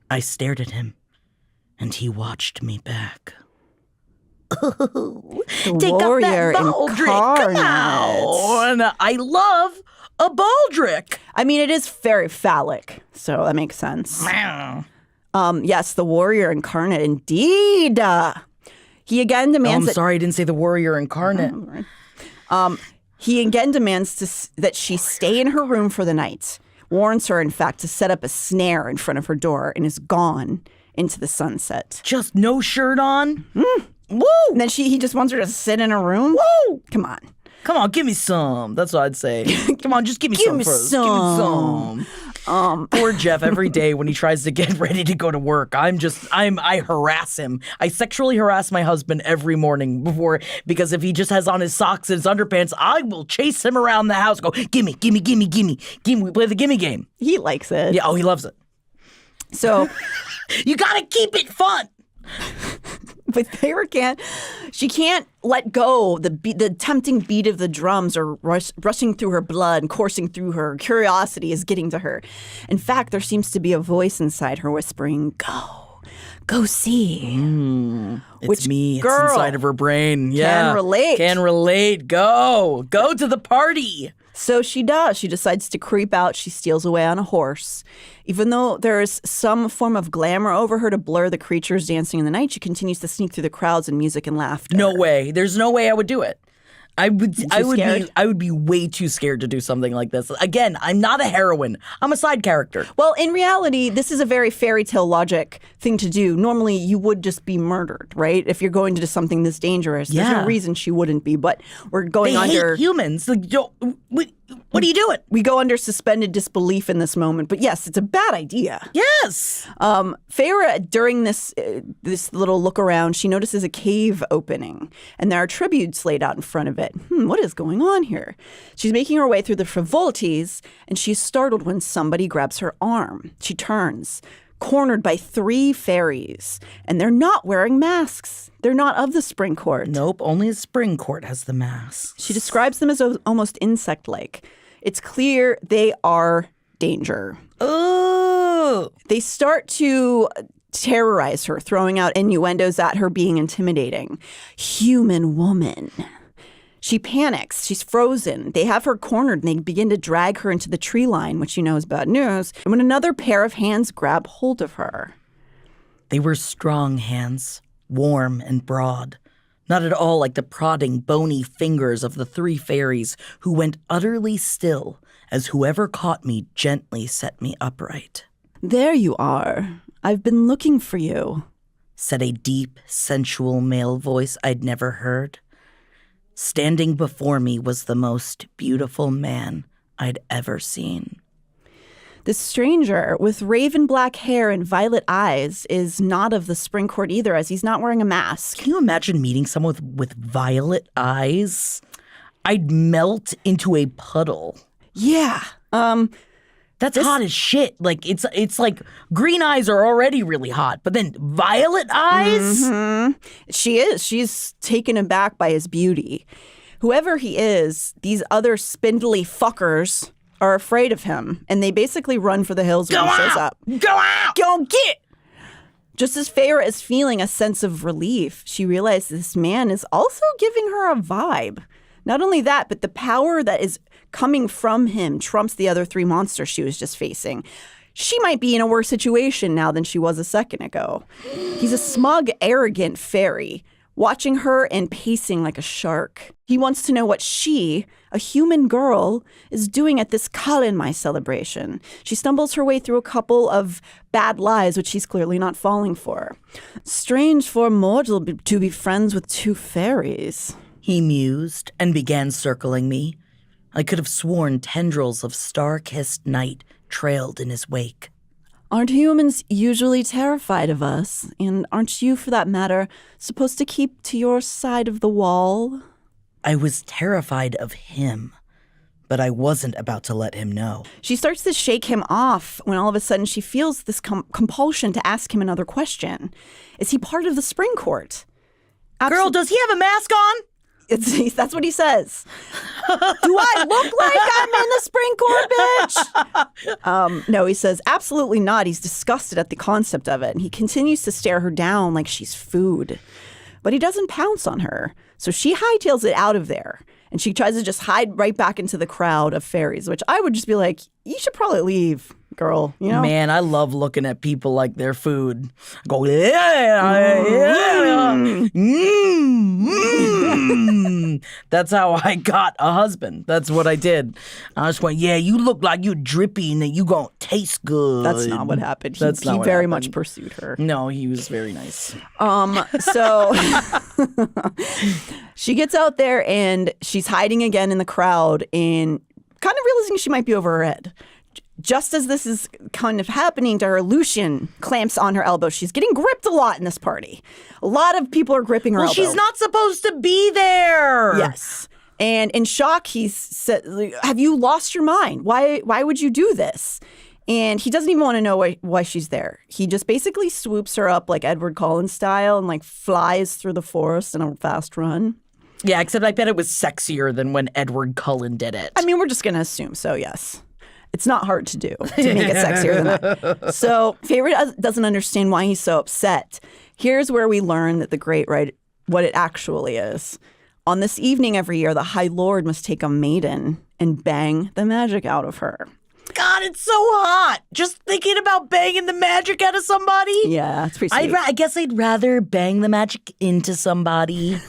I stared at him, and he watched me back. Take up that baldric, come on! I love a baldric. I mean, it is very phallic, so that makes sense. Yes, the warrior incarnate, indeed. He again demands. I'm sorry, I didn't say the warrior incarnate. He again demands that she stay in her room for the night. Warns her, in fact, to set up a snare in front of her door, and is gone into the sunset. Just no shirt on. Woo! And then he just wants her to sit in her room. Woo! Come on. Come on, give me some. That's what I'd say. Come on, just give me some first. Give me some. Poor Jeff, every day when he tries to get ready to go to work, I harass him. I sexually harass my husband every morning because if he just has on his socks and his underpants, I will chase him around the house, go, gimme, gimme, gimme, gimme, gimme. We play the gimme game. He likes it. Yeah, he loves it. So you gotta keep it fun. But Feyre can't let go. The tempting beat of the drums are rushing through her blood and coursing through her. Curiosity is getting to her. In fact, there seems to be a voice inside her whispering, go see. It's me. It's inside of her brain. Yeah. Can relate. Go to the party. So she does. She decides to creep out. She steals away on a horse. Even though there is some form of glamour over her to blur the creatures dancing in the night, she continues to sneak through the crowds and music and laughter. No way. There's no way I would do it. I would be way too scared to do something like this. Again, I'm not a heroine. I'm a side character. Well, in reality, this is a very fairy tale logic thing to do. Normally, you would just be murdered, right? If you're going to do something this dangerous. There's no reason she wouldn't be, but we're going under... hate humans. Like, what are you doing? We go under suspended disbelief in this moment. But yes, it's a bad idea. Yes. Feyre, during this little look around, she notices a cave opening. And there are tributes laid out in front of it. What is going on here? She's making her way through the frivolities, and she's startled when somebody grabs her arm. She turns, cornered by 3 fairies. And they're not wearing masks. They're not of the spring court. Nope, only the spring court has the masks. She describes them as almost insect-like. It's clear they are danger. Oh! They start to terrorize her, throwing out innuendos at her being intimidating. Human woman. She panics. She's frozen. They have her cornered and they begin to drag her into the tree line, which you know is bad news. And when another pair of hands grab hold of her. They were strong hands, warm and broad. not at all like the prodding, bony fingers of the 3 fairies who went utterly still as whoever caught me gently set me upright. "There you are. I've been looking for you," said a deep, sensual male voice I'd never heard. Standing before me was the most beautiful man I'd ever seen. This stranger with raven black hair and violet eyes is not of the spring court either, as he's not wearing a mask. Can you imagine meeting someone with violet eyes? I'd melt into a puddle. Yeah. That's hot as shit. Like it's like green eyes are already really hot, but then violet eyes? Mm-hmm. She is. She's taken aback by his beauty. Whoever he is, these other spindly fuckers are afraid of him, and they basically run for the hills when he shows up. Go out! Go get! Just as Feyre is feeling a sense of relief, she realizes this man is also giving her a vibe. Not only that, but the power that is coming from him trumps the other 3 monsters she was just facing. She might be in a worse situation now than she was a second ago. He's a smug, arrogant fairy, watching her and pacing like a shark. He wants to know what she, a human girl, is doing at this Calan-OH-mai celebration. She stumbles her way through a couple of bad lies, which she's clearly not falling for. Strange for a mortal to be friends with 2 fairies. He mused and began circling me. I could have sworn tendrils of star-kissed night trailed in his wake. Aren't humans usually terrified of us? And aren't you, for that matter, supposed to keep to your side of the wall? I was terrified of him, but I wasn't about to let him know. She starts to shake him off when all of a sudden she feels this compulsion to ask him another question. Is he part of the spring court? Girl, does he have a mask on? That's what he says. Do I look like I'm in the spring court, bitch? No, he says, absolutely not. He's disgusted at the concept of it. And he continues to stare her down like she's food. But he doesn't pounce on her. So she hightails it out of there. And she tries to just hide right back into the crowd of fairies, which I would just be like, you should probably leave, girl. You know? Man, I love looking at people like their food. I go, yeah. That's how I got a husband. That's what I did. I just went, yeah, you look like you're drippy and you gonna taste good. That's not what happened. He very much pursued her. No, he was very nice. So she gets out there and she's hiding again in the crowd and kind of realizing she might be over her head. Just as this is kind of happening to her, Lucien clamps on her elbow. She's getting gripped a lot in this party. A lot of people are gripping her elbow. Well, she's not supposed to be there. Yes. And in shock, he said, have you lost your mind? Why would you do this? And he doesn't even want to know why she's there. He just basically swoops her up like Edward Cullen style and like flies through the forest in a fast run. Yeah, except I bet it was sexier than when Edward Cullen did it. I mean, we're just going to assume so, yes. It's not hard to do to make it sexier than that. So Feyre doesn't understand why he's so upset. Here's where we learn that the Great Rite, what it actually is. On this evening every year, the High Lord must take a maiden and bang the magic out of her. God, it's so hot. Just thinking about banging the magic out of somebody. Yeah, it's pretty sweet. I guess I'd rather bang the magic into somebody.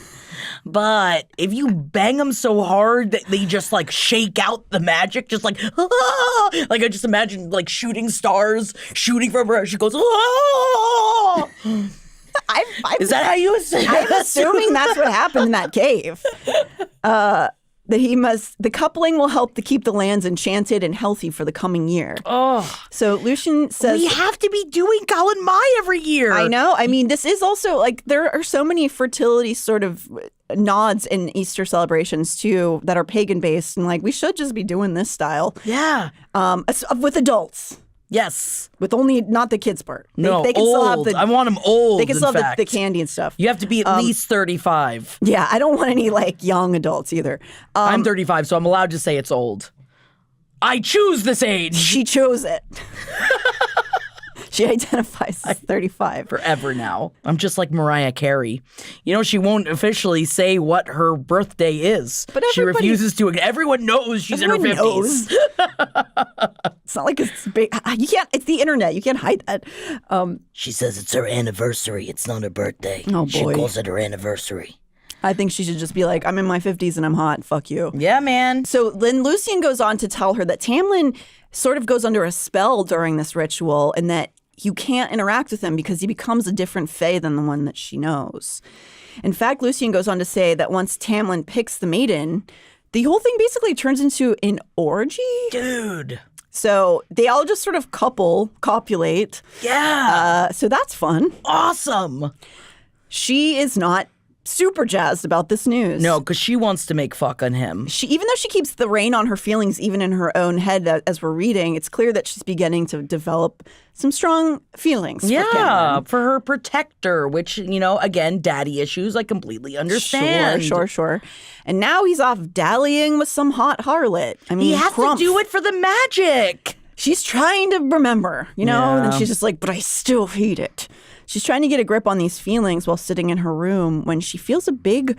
But if you bang them so hard that they just like shake out the magic, just like, ah! Like I just imagine like shooting stars shooting from her. She goes, ah! Is that how you assume? I'm assuming that's what happened in that cave. The coupling will help to keep the lands enchanted and healthy for the coming year. Oh. So Lucien says... We have to be doing Calan-OH-mai every year. I know. I mean, this is also, like, there are so many fertility sort of nods in Easter celebrations, too, that are pagan-based. And, like, we should just be doing this style. Yeah. With adults. Yes. With only, not the kids part. They can still have I want them old, they can still have the candy and stuff. You have to be at least 35. Yeah, I don't want any, like, young adults either. I'm 35, so I'm allowed to say it's old. I choose this age. She chose it. She identifies as 35. Forever now. I'm just like Mariah Carey. You know, she won't officially say what her birthday is. But she refuses to. Everyone knows she's in her 50s. It's not like it's big. You can't. It's the internet. You can't hide that. She says it's her anniversary. It's not her birthday. Oh, boy. She calls it her anniversary. I think she should just be like, I'm in my 50s and I'm hot. Fuck you. Yeah, man. So then Lucien goes on to tell her that Tamlin sort of goes under a spell during this ritual and that you can't interact with him because he becomes a different fae than the one that she knows. In fact, Lucien goes on to say that once Tamlin picks the maiden, the whole thing basically turns into an orgy. Dude. So they all just sort of copulate. Yeah. So that's fun. Awesome. She is not super jazzed about this news. No, because she wants to make fuck on him. Even though she keeps the rein on her feelings, even in her own head as we're reading, it's clear that she's beginning to develop some strong feelings. For her protector, which, again, daddy issues, I completely understand. Sure. And now he's off dallying with some hot harlot. I mean, he has to do it for the magic. She's trying to remember, and then she's just like, but I still hate it. She's trying to get a grip on these feelings while sitting in her room when she feels a big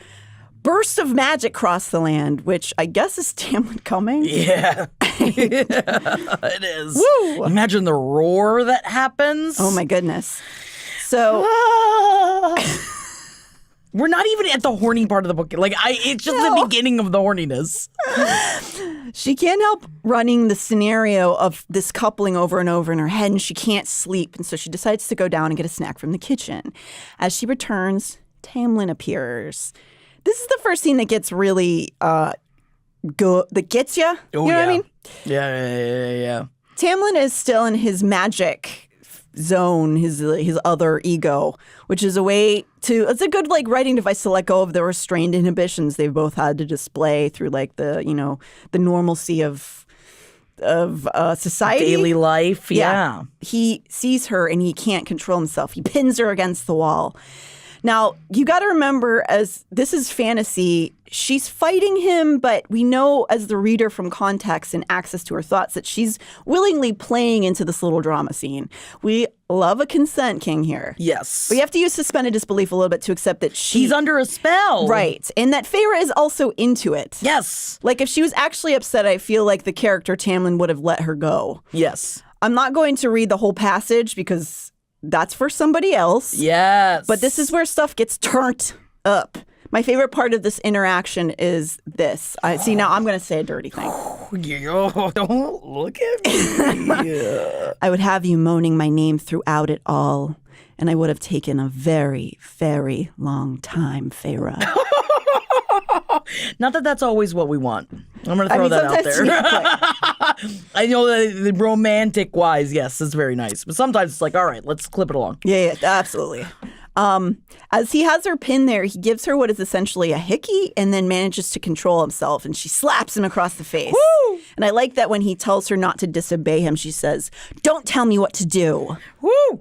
burst of magic cross the land, which I guess is Tamlin coming. Yeah. It is. Woo! Imagine the roar that happens. Oh, my goodness. So... We're not even at the horny part of the book. It's just the beginning of the horniness. She can't help running the scenario of this coupling over and over in her head, and she can't sleep. And so she decides to go down and get a snack from the kitchen. As she returns, Tamlin appears. This is the first scene that gets really that gets you. You know what I mean? Yeah. Tamlin is still in his magic zone, his other ego, which is it's a good writing device to let go of the restrained inhibitions they've both had to display through the normalcy of society, daily life. Yeah. He sees her and he can't control himself. He pins her against the wall. Now, you got to remember, as this is fantasy, she's fighting him, but we know as the reader from context and access to her thoughts that she's willingly playing into this little drama scene. We love a consent king here. Yes. But you have to use suspended disbelief a little bit to accept that he's under a spell. Right. And that Feyre is also into it. Yes. If she was actually upset, I feel like the character Tamlin would have let her go. Yes. I'm not going to read the whole passage because that's for somebody else. Yes. But this is where stuff gets turned up. My favorite part of this interaction is this. Now I'm going to say a dirty thing. Don't look at me. I would have you moaning my name throughout it all, and I would have taken a very, very long time, Feyre. Not that that's always what we want. I'm going to throw that out there. I know that the romantic wise, yes, it's very nice. But sometimes it's like, all right, let's clip it along. Yeah, absolutely. As he has her pinned there, he gives her what is essentially a hickey and then manages to control himself, and she slaps him across the face. Woo! And I like that when he tells her not to disobey him, she says, "Don't tell me what to do." Woo!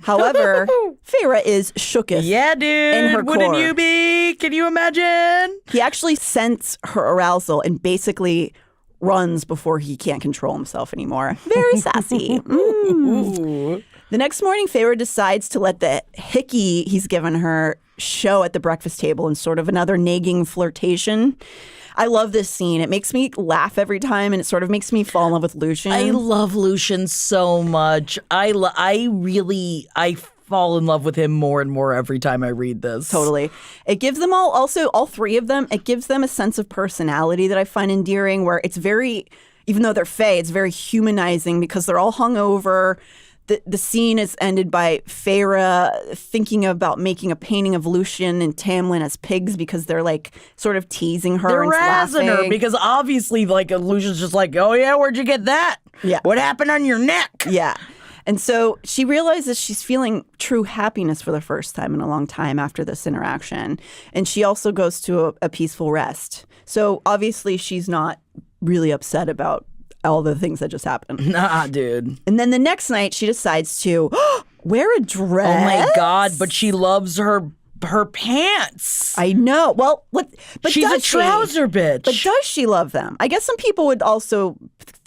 However, Feyre is shooketh. Yeah, dude. In her Wouldn't core. you be? Can you imagine? He actually scents her arousal and basically runs before he can't control himself anymore. Very sassy. The next morning, Feyre decides to let the hickey he's given her show at the breakfast table in sort of another nagging flirtation. I love this scene. It makes me laugh every time, and it sort of makes me fall in love with Lucien. I love Lucien so much. I fall in love with him more and more every time I read this. Totally. It gives them all three of them, it gives them a sense of personality that I find endearing, where it's very, even though they're fae, it's very humanizing because they're all hungover. The scene is ended by Feyre thinking about making a painting of Lucien and Tamlin as pigs because they're sort of teasing her. They're and razzing laughing. her because obviously Lucien's just like, oh yeah, where'd you get that? Yeah. What happened on your neck? Yeah. And so she realizes she's feeling true happiness for the first time in a long time after this interaction. And she also goes to a peaceful rest. So obviously she's not really upset about all the things that just happened. Nah, dude. And then the next night she decides to wear a dress. Oh my God, but she loves her pants. I know. Well, but she's a trouser bitch. But does she love them? I guess some people would also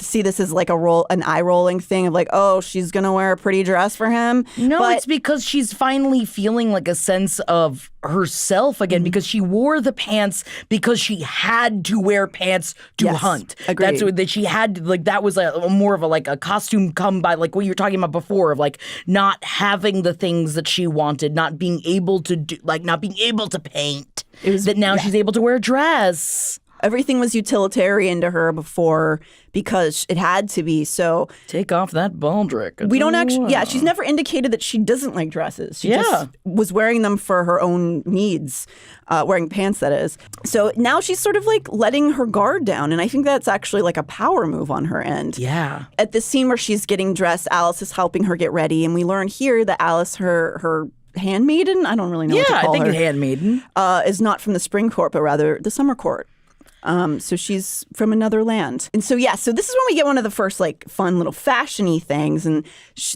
see this as an eye rolling thing of oh, she's gonna wear a pretty dress for him. No, it's because she's finally feeling a sense of herself again because she wore the pants because she had to wear pants to hunt. Agreed. That's what that she had. That was more of a costume come by what you were talking about before of not having the things that she wanted, not being able to do like not being able to paint. It was that now she's able to wear a dress. Everything was utilitarian to her before because it had to be. So take off that baldric. We don't actually. Yeah, she's never indicated that she doesn't like dresses. She just was wearing them for her own needs, wearing pants, that is. So now she's sort of like letting her guard down, and I think that's actually like a power move on her end. Yeah. At the scene where she's getting dressed, Alice is helping her get ready, and we learn here that Alice, her handmaiden, I don't really know what to call her. Yeah, I think handmaiden. Is not from the spring court, but rather the summer court. So she's from another land. And so, so this is when we get one of the first like fun little fashion-y things. And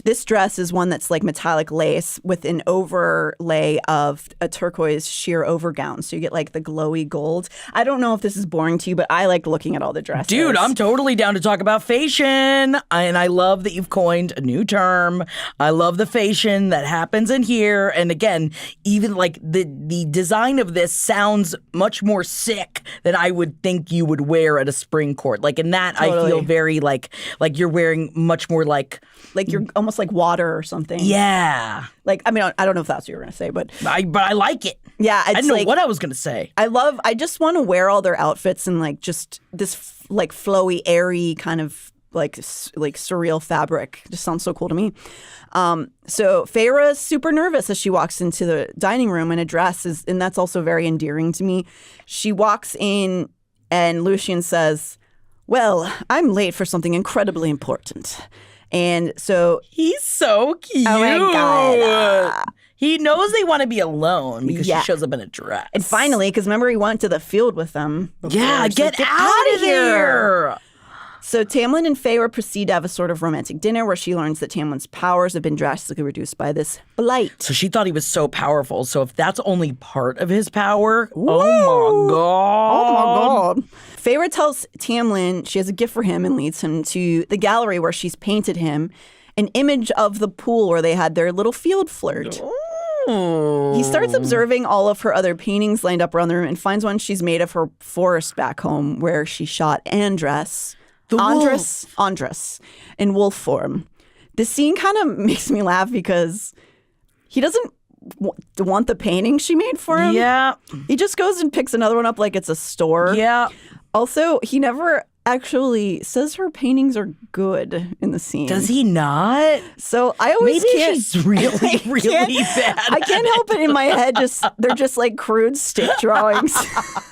this dress is one that's like metallic lace with an overlay of a turquoise sheer overgown. So you get like the glowy gold. I don't know if this is boring to you, but I like looking at all the dresses. Dude, I'm totally down to talk about fashion. And I love that you've coined a new term. I love the fashion that happens in here. And again, even like the design of this sounds much more sick than I would think you would wear at a spring court. Like in that, totally. I feel very like you're wearing much more like you're almost like water or something. Yeah. Like, I mean, I don't know if that's what you're going to say, but I like it. Yeah. I didn't know what I was going to say. I just want to wear all their outfits and like just this like flowy, airy kind of like surreal fabric. Just sounds so cool to me. So Feyre's super nervous as she walks into the dining room in a dress, and that's also very endearing to me. She walks in and Lucien says, "Well, I'm late for something incredibly important." And so he's so cute. Oh my God. He knows they want to be alone because she shows up in a dress. And finally, because remember he went to the field with them before. Yeah, get out of here. So Tamlin and Feyre proceed to have a sort of romantic dinner where she learns that Tamlin's powers have been drastically reduced by this blight. So she thought he was so powerful. So if that's only part of his power, oh my God. Feyre tells Tamlin she has a gift for him and leads him to the gallery where she's painted him an image of the pool where they had their little field flirt. He starts observing all of her other paintings lined up around the room and finds one she's made of her forest back home where she shot Andras in wolf form. The scene kind of makes me laugh because he doesn't want the painting she made for him. Yeah. He just goes and picks another one up like it's a store. Yeah. Also, he never actually says her paintings are good in the scene. Does he not? So I always can't. She's really bad. I can't help it in my head. They're just like crude stick drawings.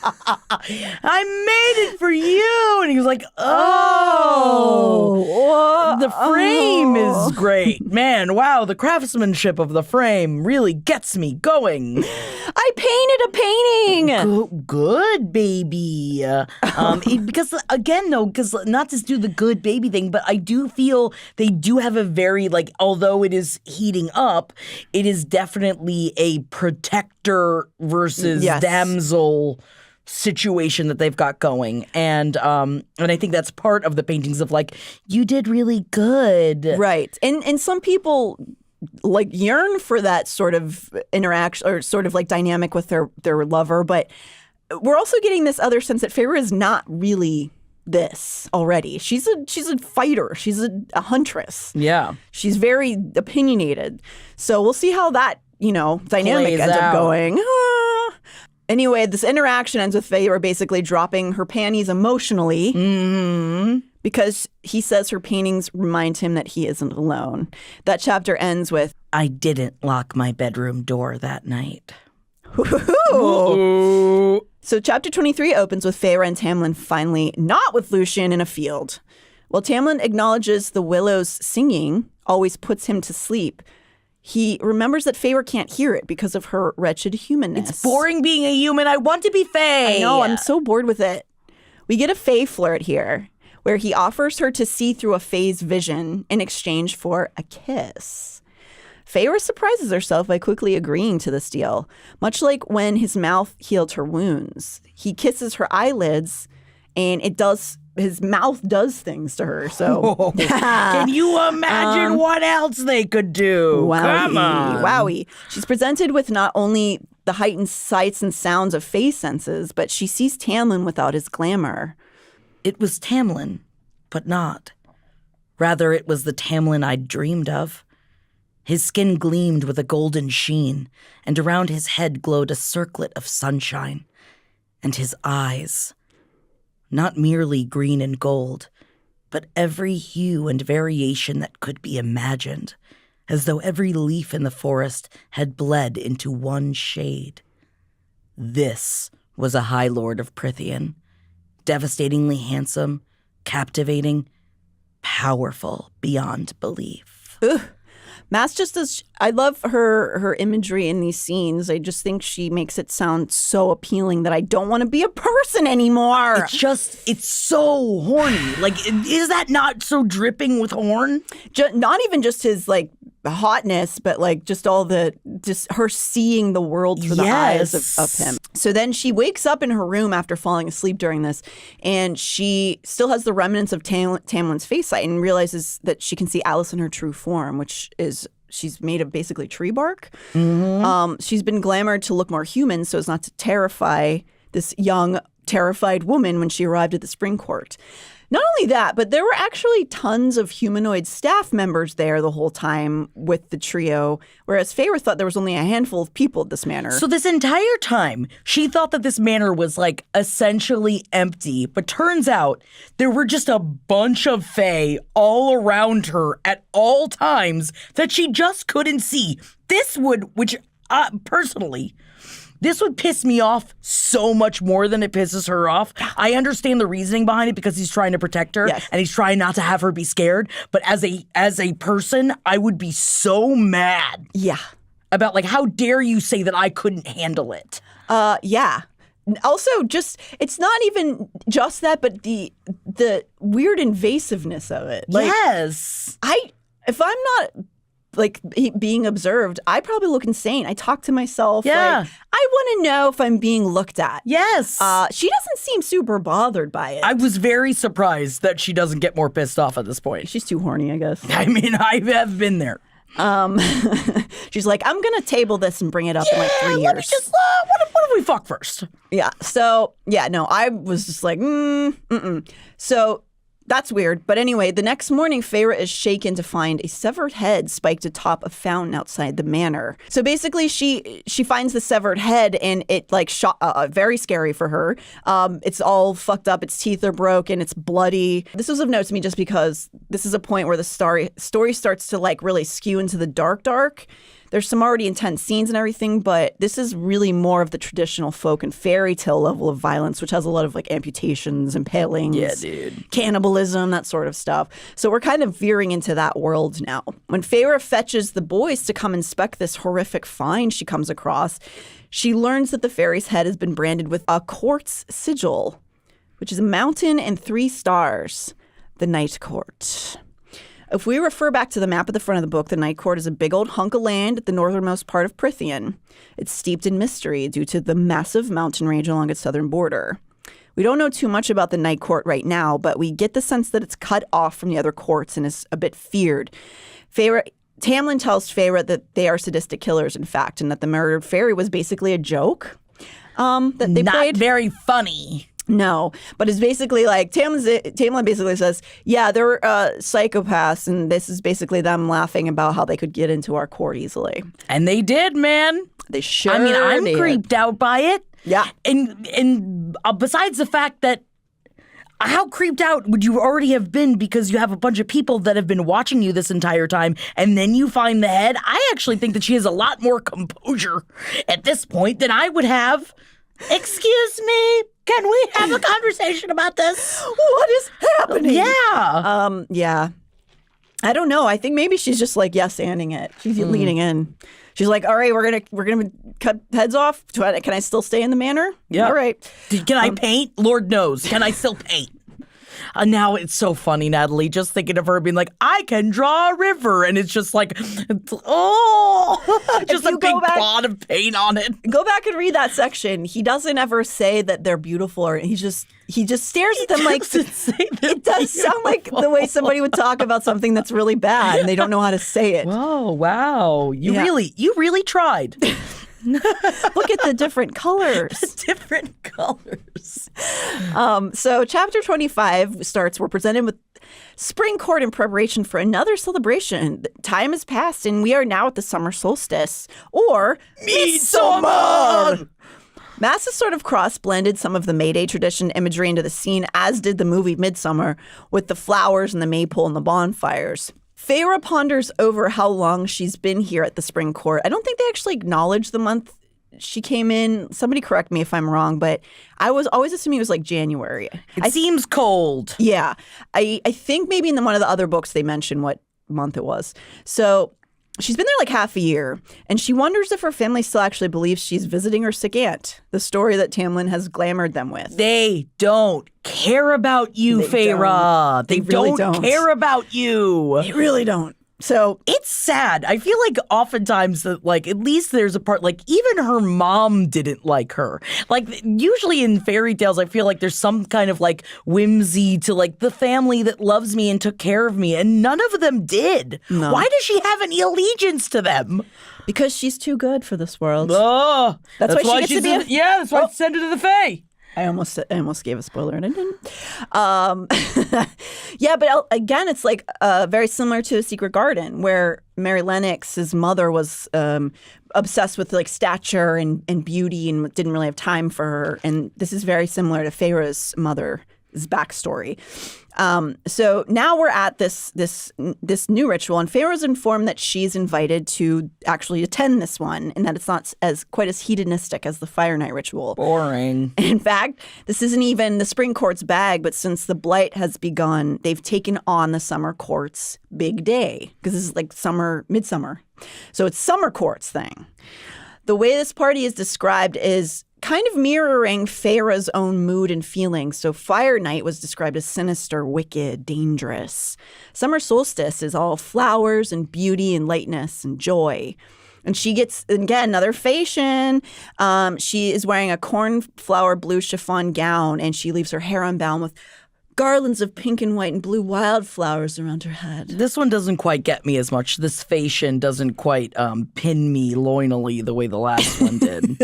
I made it for you, and he was like, "Oh, the frame is great, man! Wow, the craftsmanship of the frame really gets me going." I painted a painting. Good baby. Because again, though, because not to do the good baby thing, but I do feel they do have a very although it is heating up, it is definitely a protector versus damsel situation that they've got going, and I think that's part of the paintings of you did really good, right? And some people yearn for that sort of interaction or sort of dynamic with their lover, but we're also getting this other sense that Feyre is not really this already. She's a fighter. She's a huntress. Yeah. She's very opinionated. So we'll see how that, dynamic ends up going. Anyway, this interaction ends with Feyre basically dropping her panties emotionally. Mm-hmm. Because he says her paintings remind him that he isn't alone. That chapter ends with, "I didn't lock my bedroom door that night." So chapter 23 opens with Feyre and Tamlin finally not with Lucien in a field. While Tamlin acknowledges the willows singing always puts him to sleep, he remembers that Feyre can't hear it because of her wretched humanness. It's boring being a human. I want to be Fae. I know. I'm so bored with it. We get a Fae flirt here, where he offers her to see through a Fae's vision in exchange for a kiss. Feyre surprises herself by quickly agreeing to this deal, much like when his mouth healed her wounds. He kisses her eyelids, and his mouth does things to her. So, can you imagine what else they could do? Wowie, come on, wowie. She's presented with not only the heightened sights and sounds of Fae senses, but she sees Tamlin without his glamour. It was Tamlin, but not. Rather, it was the Tamlin I'd dreamed of. His skin gleamed with a golden sheen, and around his head glowed a circlet of sunshine. And his eyes, not merely green and gold, but every hue and variation that could be imagined, as though every leaf in the forest had bled into one shade. This was a High Lord of Prythian, devastatingly handsome, captivating, powerful beyond belief. Ugh. Maas just does. I love her imagery in these scenes. I just think she makes it sound so appealing that I don't want to be a person anymore. It's so horny. Like, is that not so dripping with horn? Not even just his hotness, but just her seeing the world through the eyes of him. So then she wakes up in her room after falling asleep during this, and she still has the remnants of Tamlin's face sight and realizes that she can see Alice in her true form, which is she's made of basically tree bark. Mm-hmm. She's been glamored to look more human so as not to terrify this young, terrified woman when she arrived at the spring court. Not only that, but there were actually tons of humanoid staff members there the whole time with the trio, whereas Feyre thought there was only a handful of people at this manor. So this entire time, she thought that this manor was essentially empty, but turns out there were just a bunch of Fae all around her at all times that she just couldn't see. Personally, this would piss me off so much more than it pisses her off. I understand the reasoning behind it because he's trying to protect her and he's trying not to have her be scared. But as a person, I would be so mad. Yeah. About how dare you say that I couldn't handle it? Yeah. Also, it's not even just that, but the weird invasiveness of it. Yes. If I'm not being observed, I probably look insane. I talk to myself. Yeah. I want to know if I'm being looked at. Yes. She doesn't seem super bothered by it. I was very surprised that she doesn't get more pissed off at this point. She's too horny, I guess. I mean, I have been there. She's like, I'm going to table this and bring it up in 3 years. Let me just, what if we fuck first? Yeah. So, no, I was just like, So that's weird. But anyway, the next morning, Feyre is shaken to find a severed head spiked atop a fountain outside the manor. So basically, she finds the severed head, and it very scary for her. It's all fucked up. Its teeth are broken. It's bloody. This was of note to me just because this is a point where the story starts to really skew into the dark. There's some already intense scenes and everything, but this is really more of the traditional folk and fairy tale level of violence, which has a lot of amputations, impalings, cannibalism, that sort of stuff. So we're kind of veering into that world now. When Feyre fetches the boys to come inspect this horrific find she comes across, she learns that the fairy's head has been branded with a quartz sigil, which is a mountain and 3 stars, the Night Court. If we refer back to the map at the front of the book, the Night Court is a big old hunk of land at the northernmost part of Prythian. It's steeped in mystery due to the massive mountain range along its southern border. We don't know too much about the Night Court right now, but we get the sense that it's cut off from the other courts and is a bit feared. Tamlin tells Feyre that they are sadistic killers, in fact, and that the murdered fairy was basically a joke that they played. Not very funny. No, but it's basically Tamlin basically says, they're psychopaths, and this is basically them laughing about how they could get into our court easily. And they did, man. They sure did. I'm did. creeped out by it. Yeah. And besides the fact that how creeped out would you already have been because you have a bunch of people that have been watching you this entire time, and then you find the head? I actually think that she has a lot more composure at this point than I would have. Excuse me, can we have a conversation about this? What is happening? Yeah. Yeah. I don't know. I think maybe she's just yes-anding it. She's leaning in. She's like, all right, we're gonna cut heads off. Can I still stay in the manor? Yeah. All right. Can I paint? Lord knows. Can I still paint? Now it's so funny, Natalie, just thinking of her being like, I can draw a river. And it's just just a big plot of paint on it. Go back and read that section. He doesn't ever say that they're beautiful, or he just stares at them it does sound like the way somebody would talk about something that's really bad and they don't know how to say it. Whoa, wow. You really tried. Look at the different colors. Different colors. So chapter 25 starts, we're presented with spring court in preparation for another celebration. Time has passed, and we are now at the summer solstice, or Midsummer. Maas has sort of cross-blended some of the May Day tradition imagery into the scene, as did the movie Midsummer, with the flowers and the maypole and the bonfires. Feyre ponders over how long she's been here at the spring court. I don't think they actually acknowledge the month she came in. Somebody correct me if I'm wrong, but I was always assuming it was like January. It seems cold. Yeah. I think maybe in one of the other books they mention what month it was. So she's been there like half a year, and she wonders if her family still actually believes she's visiting her sick aunt, the story that Tamlin has glamored them with. They don't care about you, Feyre. They really don't care about you. They really don't. So it's sad. I feel like oftentimes that, like, at least there's a part, like, even her mom didn't like her. Like, usually in fairy tales, I feel like there's some kind of, like, whimsy to, like, the family that loves me and took care of me, and none of them did. No. Why does she have any allegiance to them? Because she's too good for this world. Oh, that's why she gets to be yeah, that's why I sent her to the Fae. I almost gave a spoiler and I didn't. Yeah, but again, it's like very similar to A Secret Garden, where Mary Lennox's mother was obsessed with like stature and beauty and didn't really have time for her. And this is very similar to Feyre's mother's backstory. So now we're at this new ritual, and Feyre's informed that she's invited to actually attend this one, and that it's not quite as hedonistic as the Fire Night ritual. Boring. In fact, this isn't even the spring court's bag, but since the blight has begun, they've taken on the summer court's big day, because this is like midsummer. So it's summer court's thing. The way this party is described is kind of mirroring Feyre's own mood and feelings. So Fire Night was described as sinister, wicked, dangerous. Summer solstice is all flowers and beauty and lightness and joy. And she gets, again, another fashion. She is wearing a cornflower blue chiffon gown, and she leaves her hair unbound with garlands of pink and white and blue wildflowers around her head. This one doesn't quite get me as much. This fashion doesn't quite pin me loinally the way the last one did.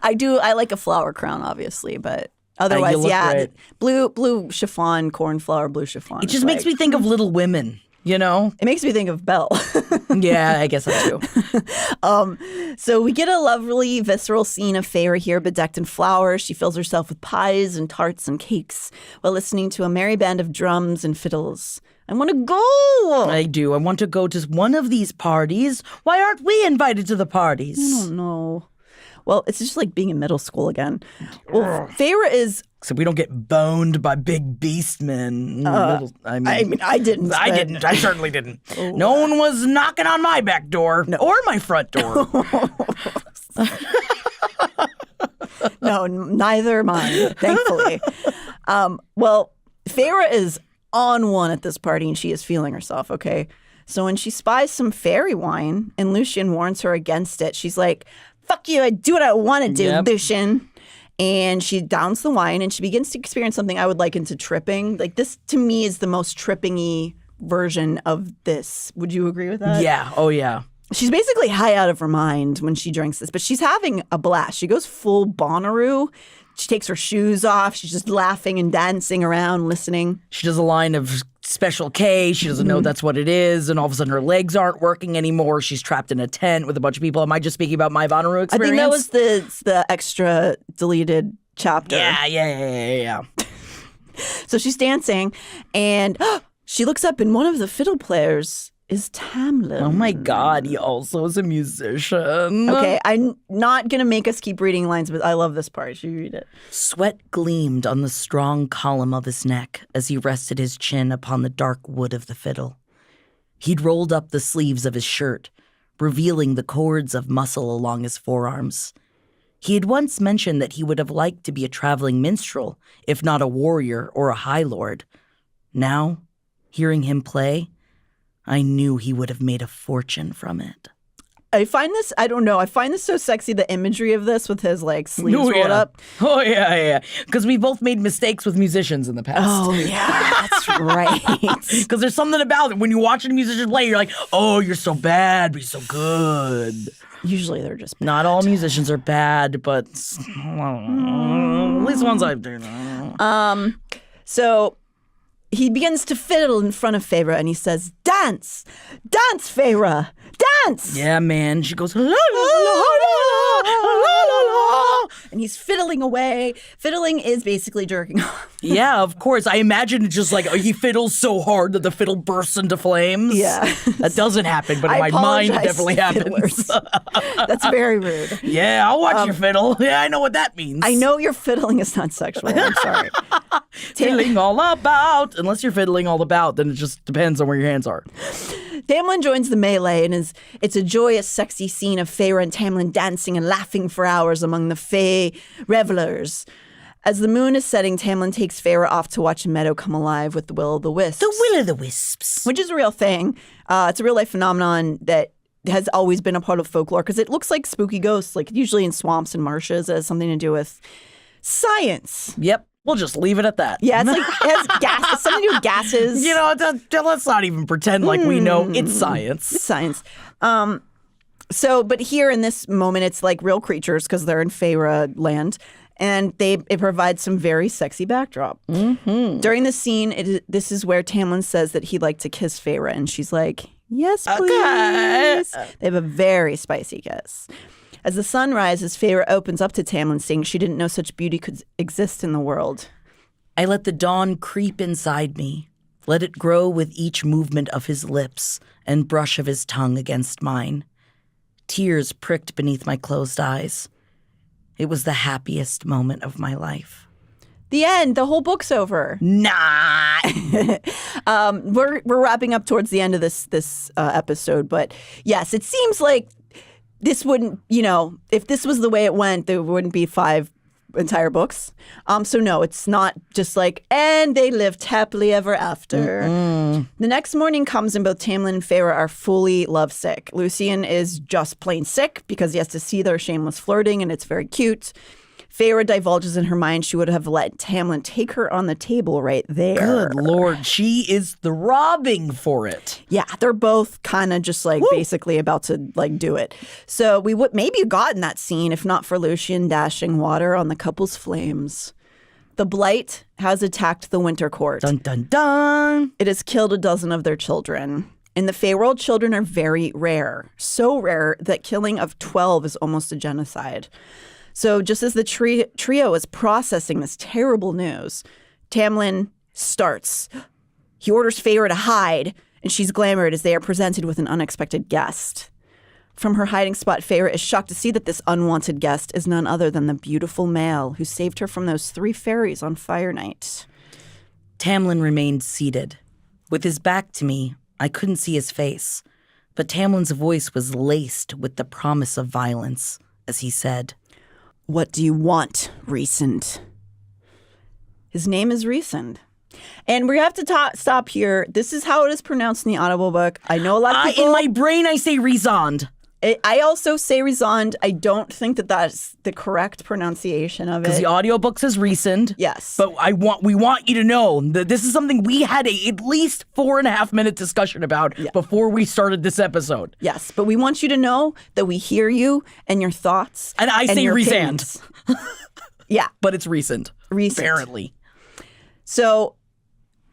I like a flower crown, obviously, but otherwise, yeah. Blue chiffon, cornflower, blue chiffon. It just makes me think of Little Women. You know? It makes me think of Belle. Yeah, I guess that too. So we get a lovely, visceral scene of Feyre here, bedecked in flowers. She fills herself with pies and tarts and cakes while listening to a merry band of drums and fiddles. I want to go. I do. I want to go to one of these parties. Why aren't we invited to the parties? I don't know. Well, it's just like being in middle school again. Well, Feyre is... So we don't get boned by big beastmen. I didn't. I didn't. I certainly didn't. No one was knocking on my back door or my front door. No, neither mine, thankfully. Well, Feyre is on one at this party, and she is feeling herself, okay? So when she spies some fairy wine and Lucien warns her against it, she's like, fuck you, I do what I want to do, Lucien. And she downs the wine, and she begins to experience something I would liken to tripping. Like, this, to me, is the most tripping-y version of this. Would you agree with that? Yeah. Oh, yeah. She's basically high out of her mind when she drinks this, but she's having a blast. She goes full Bonnaroo. She takes her shoes off. She's just laughing and dancing around, listening. She does a line of Special K. She doesn't know that's what it is. And all of a sudden her legs aren't working anymore. She's trapped in a tent with a bunch of people. Am I just speaking about my Bonnaroo experience? I think that was the extra deleted chapter. Yeah. So she's dancing, and she looks up, and one of the fiddle players is Tamlin. Oh my God, he also is a musician. Okay, I'm not going to make us keep reading lines, but I love this part. Should you read it? Sweat gleamed on the strong column of his neck as he rested his chin upon the dark wood of the fiddle. He'd rolled up the sleeves of his shirt, revealing the cords of muscle along his forearms. He had once mentioned that he would have liked to be a traveling minstrel, if not a warrior or a high lord. Now, hearing him play, I knew he would have made a fortune from it. I find this so sexy, the imagery of this with his like sleeves rolled up. Oh, yeah. Because we both made mistakes with musicians in the past. Oh, yeah, that's right. Because there's something about it. When you watch a musician play, you're like, oh, you're so bad, but you're so good. Usually they're just bad. Not all musicians are bad, but at least ones I've done. So he begins to fiddle in front of Feyre, and he says, "Dance! Dance, Feyre! Dance!" Yeah, man. She goes, la, la, la, la, la, la, la. And he's fiddling away. Fiddling is basically jerking off. Yeah, of course. I imagine it's just like he fiddles so hard that the fiddle bursts into flames. Yeah. That doesn't happen, but in my mind it definitely happens. That's very rude. Yeah, I'll watch your fiddle. Yeah, I know what that means. I know your fiddling is not sexual. I'm sorry. Fiddling all about. Unless you're fiddling all about, then it just depends on where your hands are. Tamlin joins the melee, and it's a joyous, sexy scene of Feyre and Tamlin dancing and laughing for hours among the Fey revelers. As the moon is setting, Tamlin takes Feyre off to watch a meadow come alive with the will-o'-the-wisps. The will-o'-the-wisps. Which is a real thing. It's a real-life phenomenon that has always been a part of folklore because it looks like spooky ghosts, like usually in swamps and marshes. It has something to do with science. Yep. We'll just leave it at that. Yeah, it's like it has gas. It's something to do with gases. You know, let's not even pretend like we know. It's science. It's science. But here in this moment, it's like real creatures because they're in Feyre land, and it provides some very sexy backdrop. Mm-hmm. During the scene, this is where Tamlin says that he'd like to kiss Feyre, and she's like, "Yes, please." Okay. They have a very spicy kiss. As the sun rises, Feyre opens up to Tamlin, saying she didn't know such beauty could exist in the world. I let the dawn creep inside me, let it grow with each movement of his lips and brush of his tongue against mine. Tears pricked beneath my closed eyes. It was the happiest moment of my life. The end. The whole book's over. Nah. We're wrapping up towards the end of this episode, but yes, it seems like this wouldn't, if this was the way it went, there wouldn't be 5 entire books. So no, it's not just like, and they lived happily ever after. Mm-mm. The next morning comes and both Tamlin and Feyre are fully lovesick. Lucien is just plain sick because he has to see their shameless flirting, and it's very cute. Feyre divulges in her mind she would have let Tamlin take her on the table right there. Good Lord, she is throbbing for it. Yeah, they're both kind of just like basically about to like do it. So we would maybe have gotten that scene if not for Lucien dashing water on the couple's flames. The blight has attacked the Winter Court. Dun, dun, dun. It has killed a dozen of their children. In the Feyworld, children are very rare. So rare that killing of 12 is almost a genocide. So just as the trio is processing this terrible news, Tamlin starts. He orders Feyre to hide, and she's glamored as they are presented with an unexpected guest. From her hiding spot, Feyre is shocked to see that this unwanted guest is none other than the beautiful male who saved her from those 3 fairies on Fire Night. Tamlin remained seated. With his back to me, I couldn't see his face, but Tamlin's voice was laced with the promise of violence as he said, "What do you want, Rhysand?" His name is Rhysand. And we have to stop here. This is how it is pronounced in the audiobook. I know a lot of people... In my brain, I say Rhysand. I also say Rhysand. I don't think that that's the correct pronunciation of it. Because the audiobook says Rhysand. Yes. But we want you to know that this is something we had at least 4.5-minute discussion about before we started this episode. Yes, but we want you to know that we hear you and your thoughts. And I say Rhysand. Yeah. But it's Rhysand. Rhysand. Apparently. So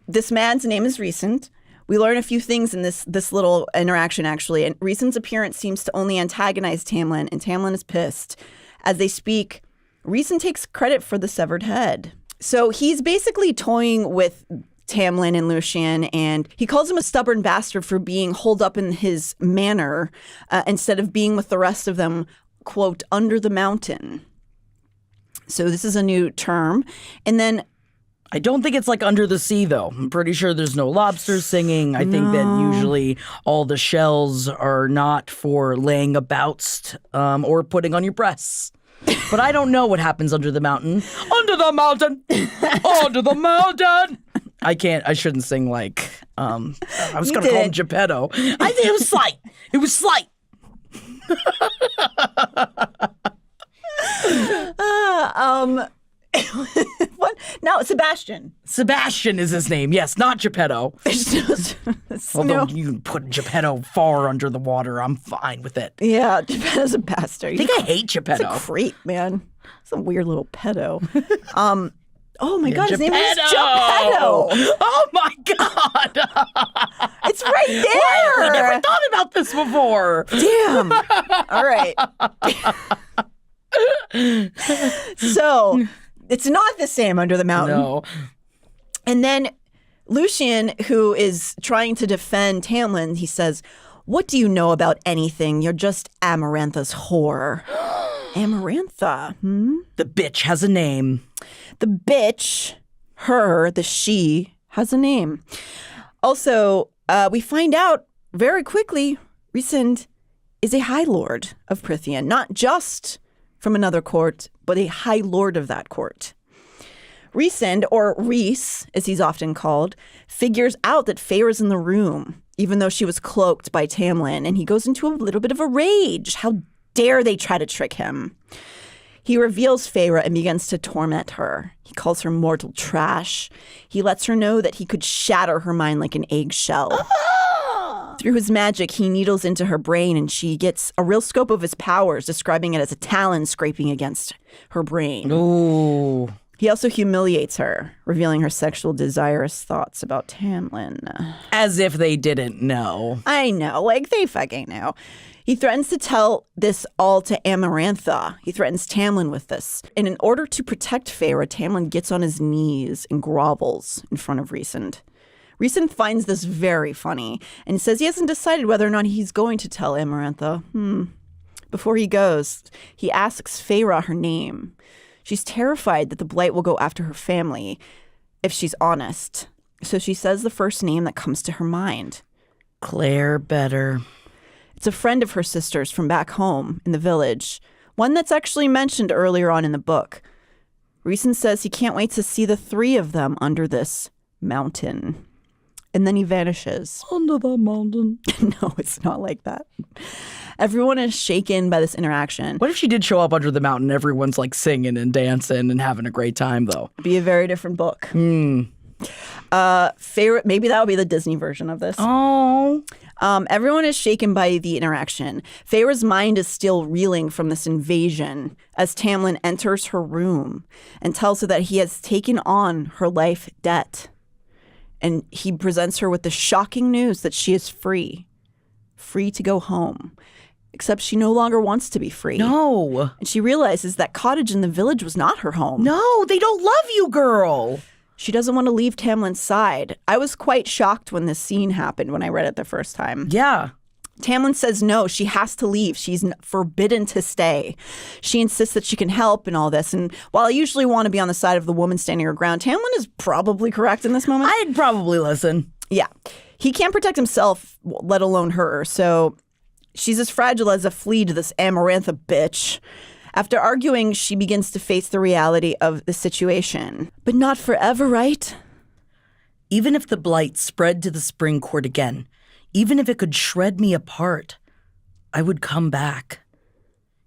this man's name is Rhysand. We learn a few things in this little interaction, actually. And Rhysand's appearance seems to only antagonize Tamlin, and Tamlin is pissed. As they speak, Rhysand takes credit for the severed head. So he's basically toying with Tamlin and Lucien, and he calls him a stubborn bastard for being holed up in his manor instead of being with the rest of them, quote, under the mountain. So this is a new term. And then I don't think it's like under the sea, though. I'm pretty sure there's no lobsters singing. I think that usually all the shells are not for laying about or putting on your breasts. But I don't know what happens under the mountain. Under the mountain! Under the mountain! I shouldn't sing like, I was going to call him Geppetto. I think it was slight. It was slight. What? No, Sebastian. Sebastian is his name. Yes, not Geppetto. Although you can put Geppetto far under the water, I'm fine with it. Yeah, Geppetto's a bastard. I think I hate Geppetto. He's a creep, man. He's a weird little pedo. Oh my God, his name is Geppetto. Oh my God. It's right there. Why have we never thought about this before? Damn. All right. So it's not the same under the mountain. No. And then Lucien, who is trying to defend Tamlin, he says, "What do you know about anything? You're just Amarantha's whore." Amarantha. The bitch has a name. The bitch, her, the she, has a name. Also, we find out very quickly, Rhysand is a High Lord of Prythian, not just from another court, but a High Lord of that court. Rhysand, or Rhys, as he's often called, figures out that Feyre's in the room, even though she was cloaked by Tamlin, and he goes into a little bit of a rage. How dare they try to trick him? He reveals Feyre and begins to torment her. He calls her mortal trash. He lets her know that he could shatter her mind like an eggshell. Through his magic, he needles into her brain, and she gets a real scope of his powers, describing it as a talon scraping against her brain. Ooh. He also humiliates her, revealing her sexual desirous thoughts about Tamlin. As if they didn't know. I know, like they fucking know. He threatens to tell this all to Amarantha. He threatens Tamlin with this. And in order to protect Feyre, Tamlin gets on his knees and grovels in front of Rhysand. Rhysand finds this very funny and says he hasn't decided whether or not he's going to tell Amarantha. Before he goes, he asks Feyre her name. She's terrified that the Blight will go after her family if she's honest. So she says the first name that comes to her mind. Claire Better. It's a friend of her sister's from back home in the village, one that's actually mentioned earlier on in the book. Rhysand says he can't wait to see the three of them under this mountain. And then he vanishes. Under the mountain. No, it's not like that. Everyone is shaken by this interaction. What if she did show up under the mountain and everyone's like singing and dancing and having a great time, though? It'd be a very different book. Feyre, maybe that would be the Disney version of this. Oh. Everyone is shaken by the interaction. Feyre's mind is still reeling from this invasion as Tamlin enters her room and tells her that he has taken on her life debt. And he presents her with the shocking news that she is free to go home. Except she no longer wants to be free. No. And she realizes that cottage in the village was not her home. No, they don't love you, girl. She doesn't want to leave Tamlin's side. I was quite shocked when this scene happened when I read it the first time. Yeah. Tamlin says no, she has to leave. She's forbidden to stay. She insists that she can help and all this. And while I usually want to be on the side of the woman standing her ground, Tamlin is probably correct in this moment. I'd probably listen. Yeah. He can't protect himself, let alone her. So she's as fragile as a flea to this Amarantha bitch. After arguing, she begins to face the reality of the situation. But not forever, right? Even if the blight spread to the spring court again, even if it could shred me apart, I would come back.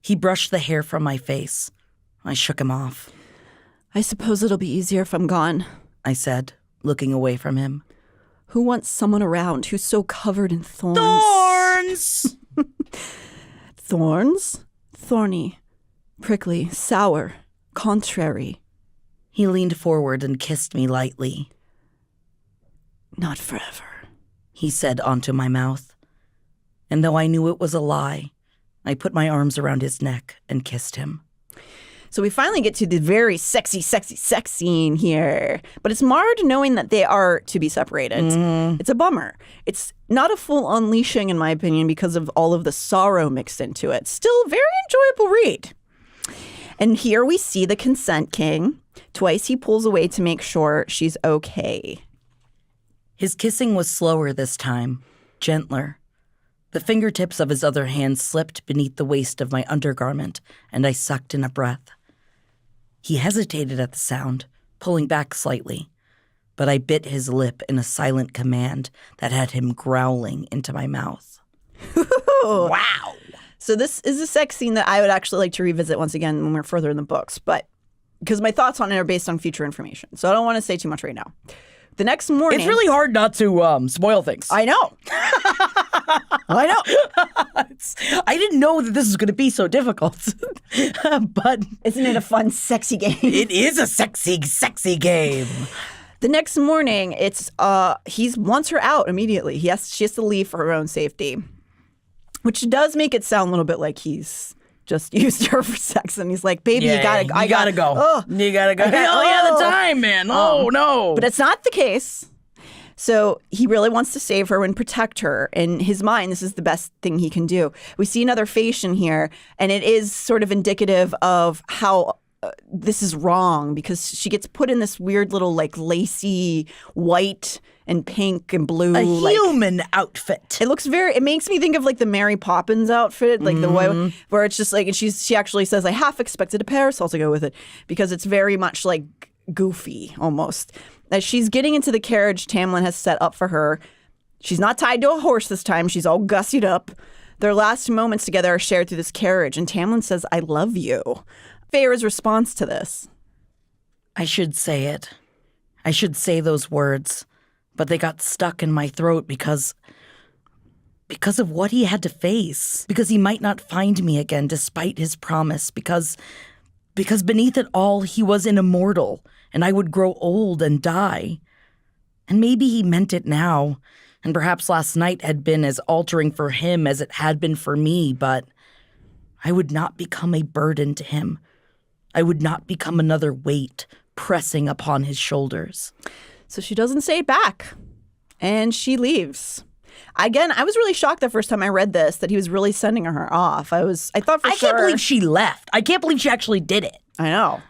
He brushed the hair from my face. I shook him off. I suppose it'll be easier if I'm gone, I said, looking away from him. Who wants someone around who's so covered in thorns? Thorns! Thorns? Thorny, prickly, sour, contrary. He leaned forward and kissed me lightly. Not forever, he said onto my mouth. And though I knew it was a lie, I put my arms around his neck and kissed him. So we finally get to the very sexy sex scene here. But it's marred knowing that they are to be separated. It's a bummer. It's not a full unleashing, in my opinion, because of all of the sorrow mixed into it. Still very enjoyable read. And here we see the Consent King. Twice he pulls away to make sure she's okay. His kissing was slower this time, gentler. The fingertips of his other hand slipped beneath the waist of my undergarment, and I sucked in a breath. He hesitated at the sound, pulling back slightly, but I bit his lip in a silent command that had him growling into my mouth. Wow. So this is a sex scene that I would actually like to revisit once again when we're further in the books, but because my thoughts on it are based on future information. So I don't want to say too much right now. The next morning... It's really hard not to spoil things. I know. I know. I didn't know that this was going to be so difficult. But isn't it a fun, sexy game? It is a sexy, sexy game. The next morning, he wants her out immediately. She has to leave for her own safety, which does make it sound a little bit like he's just used her for sex, and he's like, "Baby, you gotta go. You gotta go. You gotta go. The time, man. Oh no!" But it's not the case. So he really wants to save her and protect her. In his mind, this is the best thing he can do. We see another face in here, and it is sort of indicative of how this is wrong, because she gets put in this weird little like lacy white and pink and blue. A human outfit. It makes me think of like the Mary Poppins outfit, like the way where it's just like, and she actually says, I half expected a parasol to go with it, because it's very much like goofy almost. As she's getting into the carriage Tamlin has set up for her, she's not tied to a horse this time. She's all gussied up. Their last moments together are shared through this carriage, and Tamlin says, I love you. Feyre's response to this. I should say it. I should say those words, but they got stuck in my throat because of what he had to face, because he might not find me again despite his promise, because beneath it all he was an immortal, and I would grow old and die. And maybe he meant it now, and perhaps last night had been as altering for him as it had been for me, but I would not become a burden to him. I would not become another weight pressing upon his shoulders. So she doesn't say it back, and she leaves. Again, I was really shocked the first time I read this that he was really sending her off. I thought for sure. I can't believe she left. I can't believe she actually did it. I know.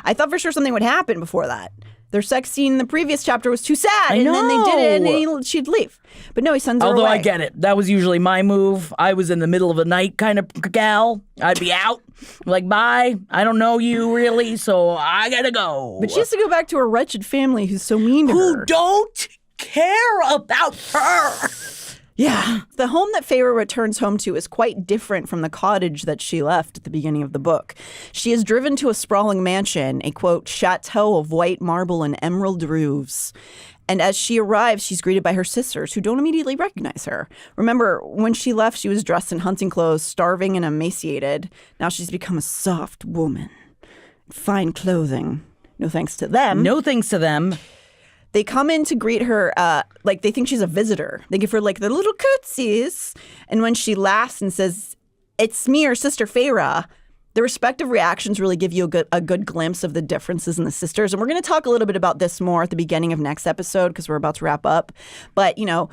I thought for sure something would happen before that. Their sex scene in the previous chapter was too sad, and then they did it, and then she'd leave. But no, he sends her away. Although I get it. That was usually my move. I was in the middle of the night kind of gal. I'd be out. Like, bye. I don't know you really, so I gotta go. But she has to go back to her wretched family who's so mean to her. Who don't care about her. Yeah. The home that Feyre returns home to is quite different from the cottage that she left at the beginning of the book. She is driven to a sprawling mansion, a, quote, chateau of white marble and emerald roofs. And as she arrives, she's greeted by her sisters, who don't immediately recognize her. Remember, when she left, she was dressed in hunting clothes, starving and emaciated. Now she's become a soft woman. Fine clothing. No thanks to them. No thanks to them. They come in to greet her like they think she's a visitor. They give her like the little curtsies. And when she laughs and says, it's me, her sister Feyre, the respective reactions really give you a good glimpse of the differences in the sisters. And we're going to talk a little bit about this more at the beginning of next episode because we're about to wrap up. But, you know,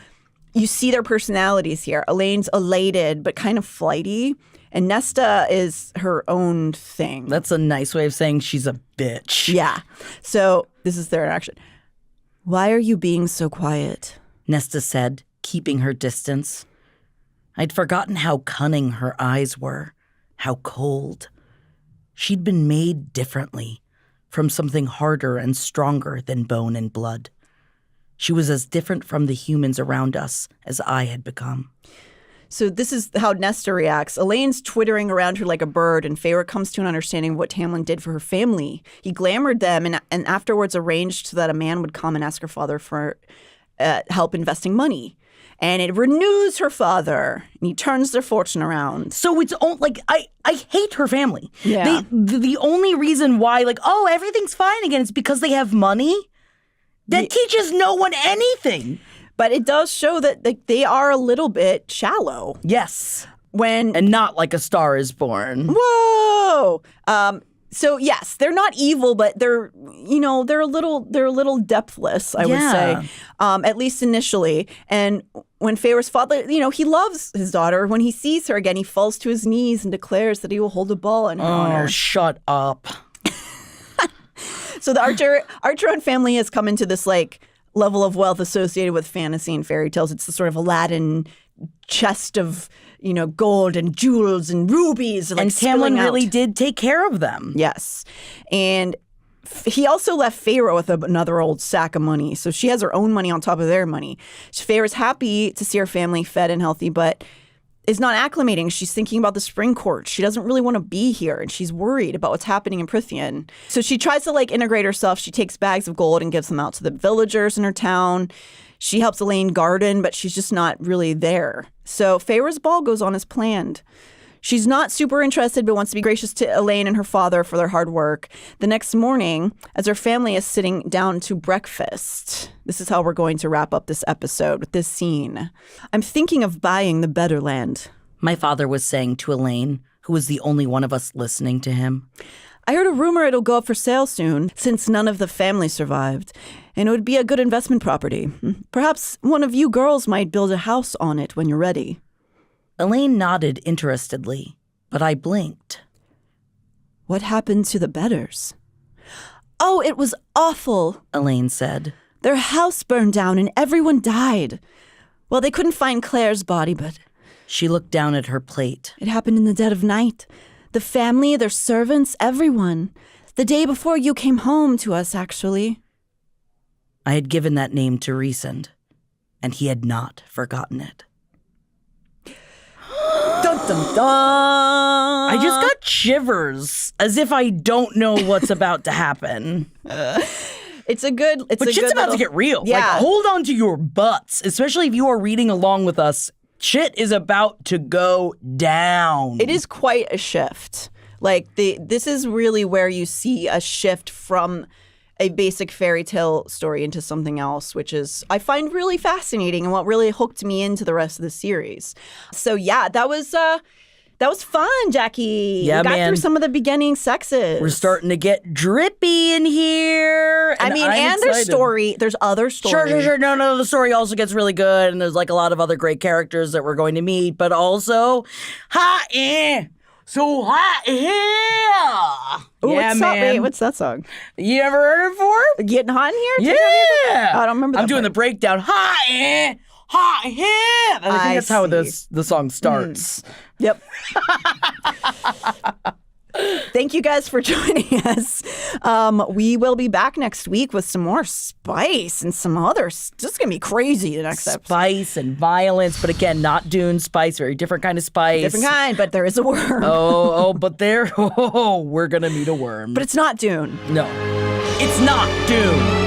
you see their personalities here. Elaine's elated but kind of flighty. And Nesta is her own thing. That's a nice way of saying she's a bitch. Yeah. So this is their interaction. Why are you being so quiet? Nesta said, keeping her distance. I'd forgotten how cunning her eyes were, how cold. She'd been made differently, from something harder and stronger than bone and blood. She was as different from the humans around us as I had become. So this is how Nesta reacts. Elaine's twittering around her like a bird, and Feyre comes to an understanding of what Tamlin did for her family. He glamored them and afterwards arranged so that a man would come and ask her father for help investing money. And it renews her father, and he turns their fortune around. So it's like, I hate her family. Yeah. The only reason why, like, oh, everything's fine again is because they have money? That teaches no one anything. But it does show that they are a little bit shallow. Yes. And not like A Star Is Born. Whoa. So yes, they're not evil, but they're a little depthless, I would say, at least initially. And when Feyre's father, he loves his daughter. When he sees her again, he falls to his knees and declares that he will hold a ball in her honor. Oh, shut up. So the Archeron family has come into this like level of wealth associated with fantasy and fairy tales. It's the sort of Aladdin chest of, gold and jewels and rubies. And Tamlin really did take care of them. Yes. And he also left Feyre with another old sack of money. So she has her own money on top of their money. Feyre's happy to see her family fed and healthy, but is not acclimating. She's thinking about the spring court. She doesn't really want to be here, and she's worried about what's happening in Prythian. So she tries to integrate herself. She takes bags of gold and gives them out to the villagers in her town. She helps Elaine garden, but she's just not really there. So Feyre's ball goes on as planned. She's not super interested, but wants to be gracious to Elaine and her father for their hard work. The next morning, as her family is sitting down to breakfast, this is how we're going to wrap up this episode with this scene. I'm thinking of buying the better land. My father was saying to Elaine, who was the only one of us listening to him. I heard a rumor it'll go up for sale soon, since none of the family survived. And it would be a good investment property. Perhaps one of you girls might build a house on it when you're ready. Elaine nodded interestedly, but I blinked. What happened to the bedders? Oh, it was awful, Elaine said. Their house burned down and everyone died. Well, they couldn't find Claire's body, but... She looked down at her plate. It happened in the dead of night. The family, their servants, everyone. The day before you came home to us, actually. I had given that name to Rhysand, and he had not forgotten it. Dun, dun, dun. I just got shivers, as if I don't know what's about to happen. It's a good... But shit's about to get real. Yeah. Like, hold on to your butts, especially if you are reading along with us. Shit is about to go down. It is quite a shift. Like, this is really where you see a shift from a basic fairy tale story into something else, which is, I find really fascinating and what really hooked me into the rest of the series. So yeah, that was fun, Jackie. Yeah, we got man. through some of the beginning sexes. We're starting to get drippy in here. And there's other stories. Sure. No, the story also gets really good, and there's like a lot of other great characters that we're going to meet, but also, so hot here. Ooh, yeah, man. Wait, what's that song? You ever heard it before? Getting hot in here? Yeah. I don't remember that I'm doing the breakdown. Hot here. I think that's how the song starts. Yep. Thank you guys for joining us. We will be back next week with some more spice and some others. This is going to be crazy the next episode. Spice and violence, but again, not Dune spice, very different kind of spice. Different kind, but there is a worm. But we're going to meet a worm. But it's not Dune. No, it's not Dune.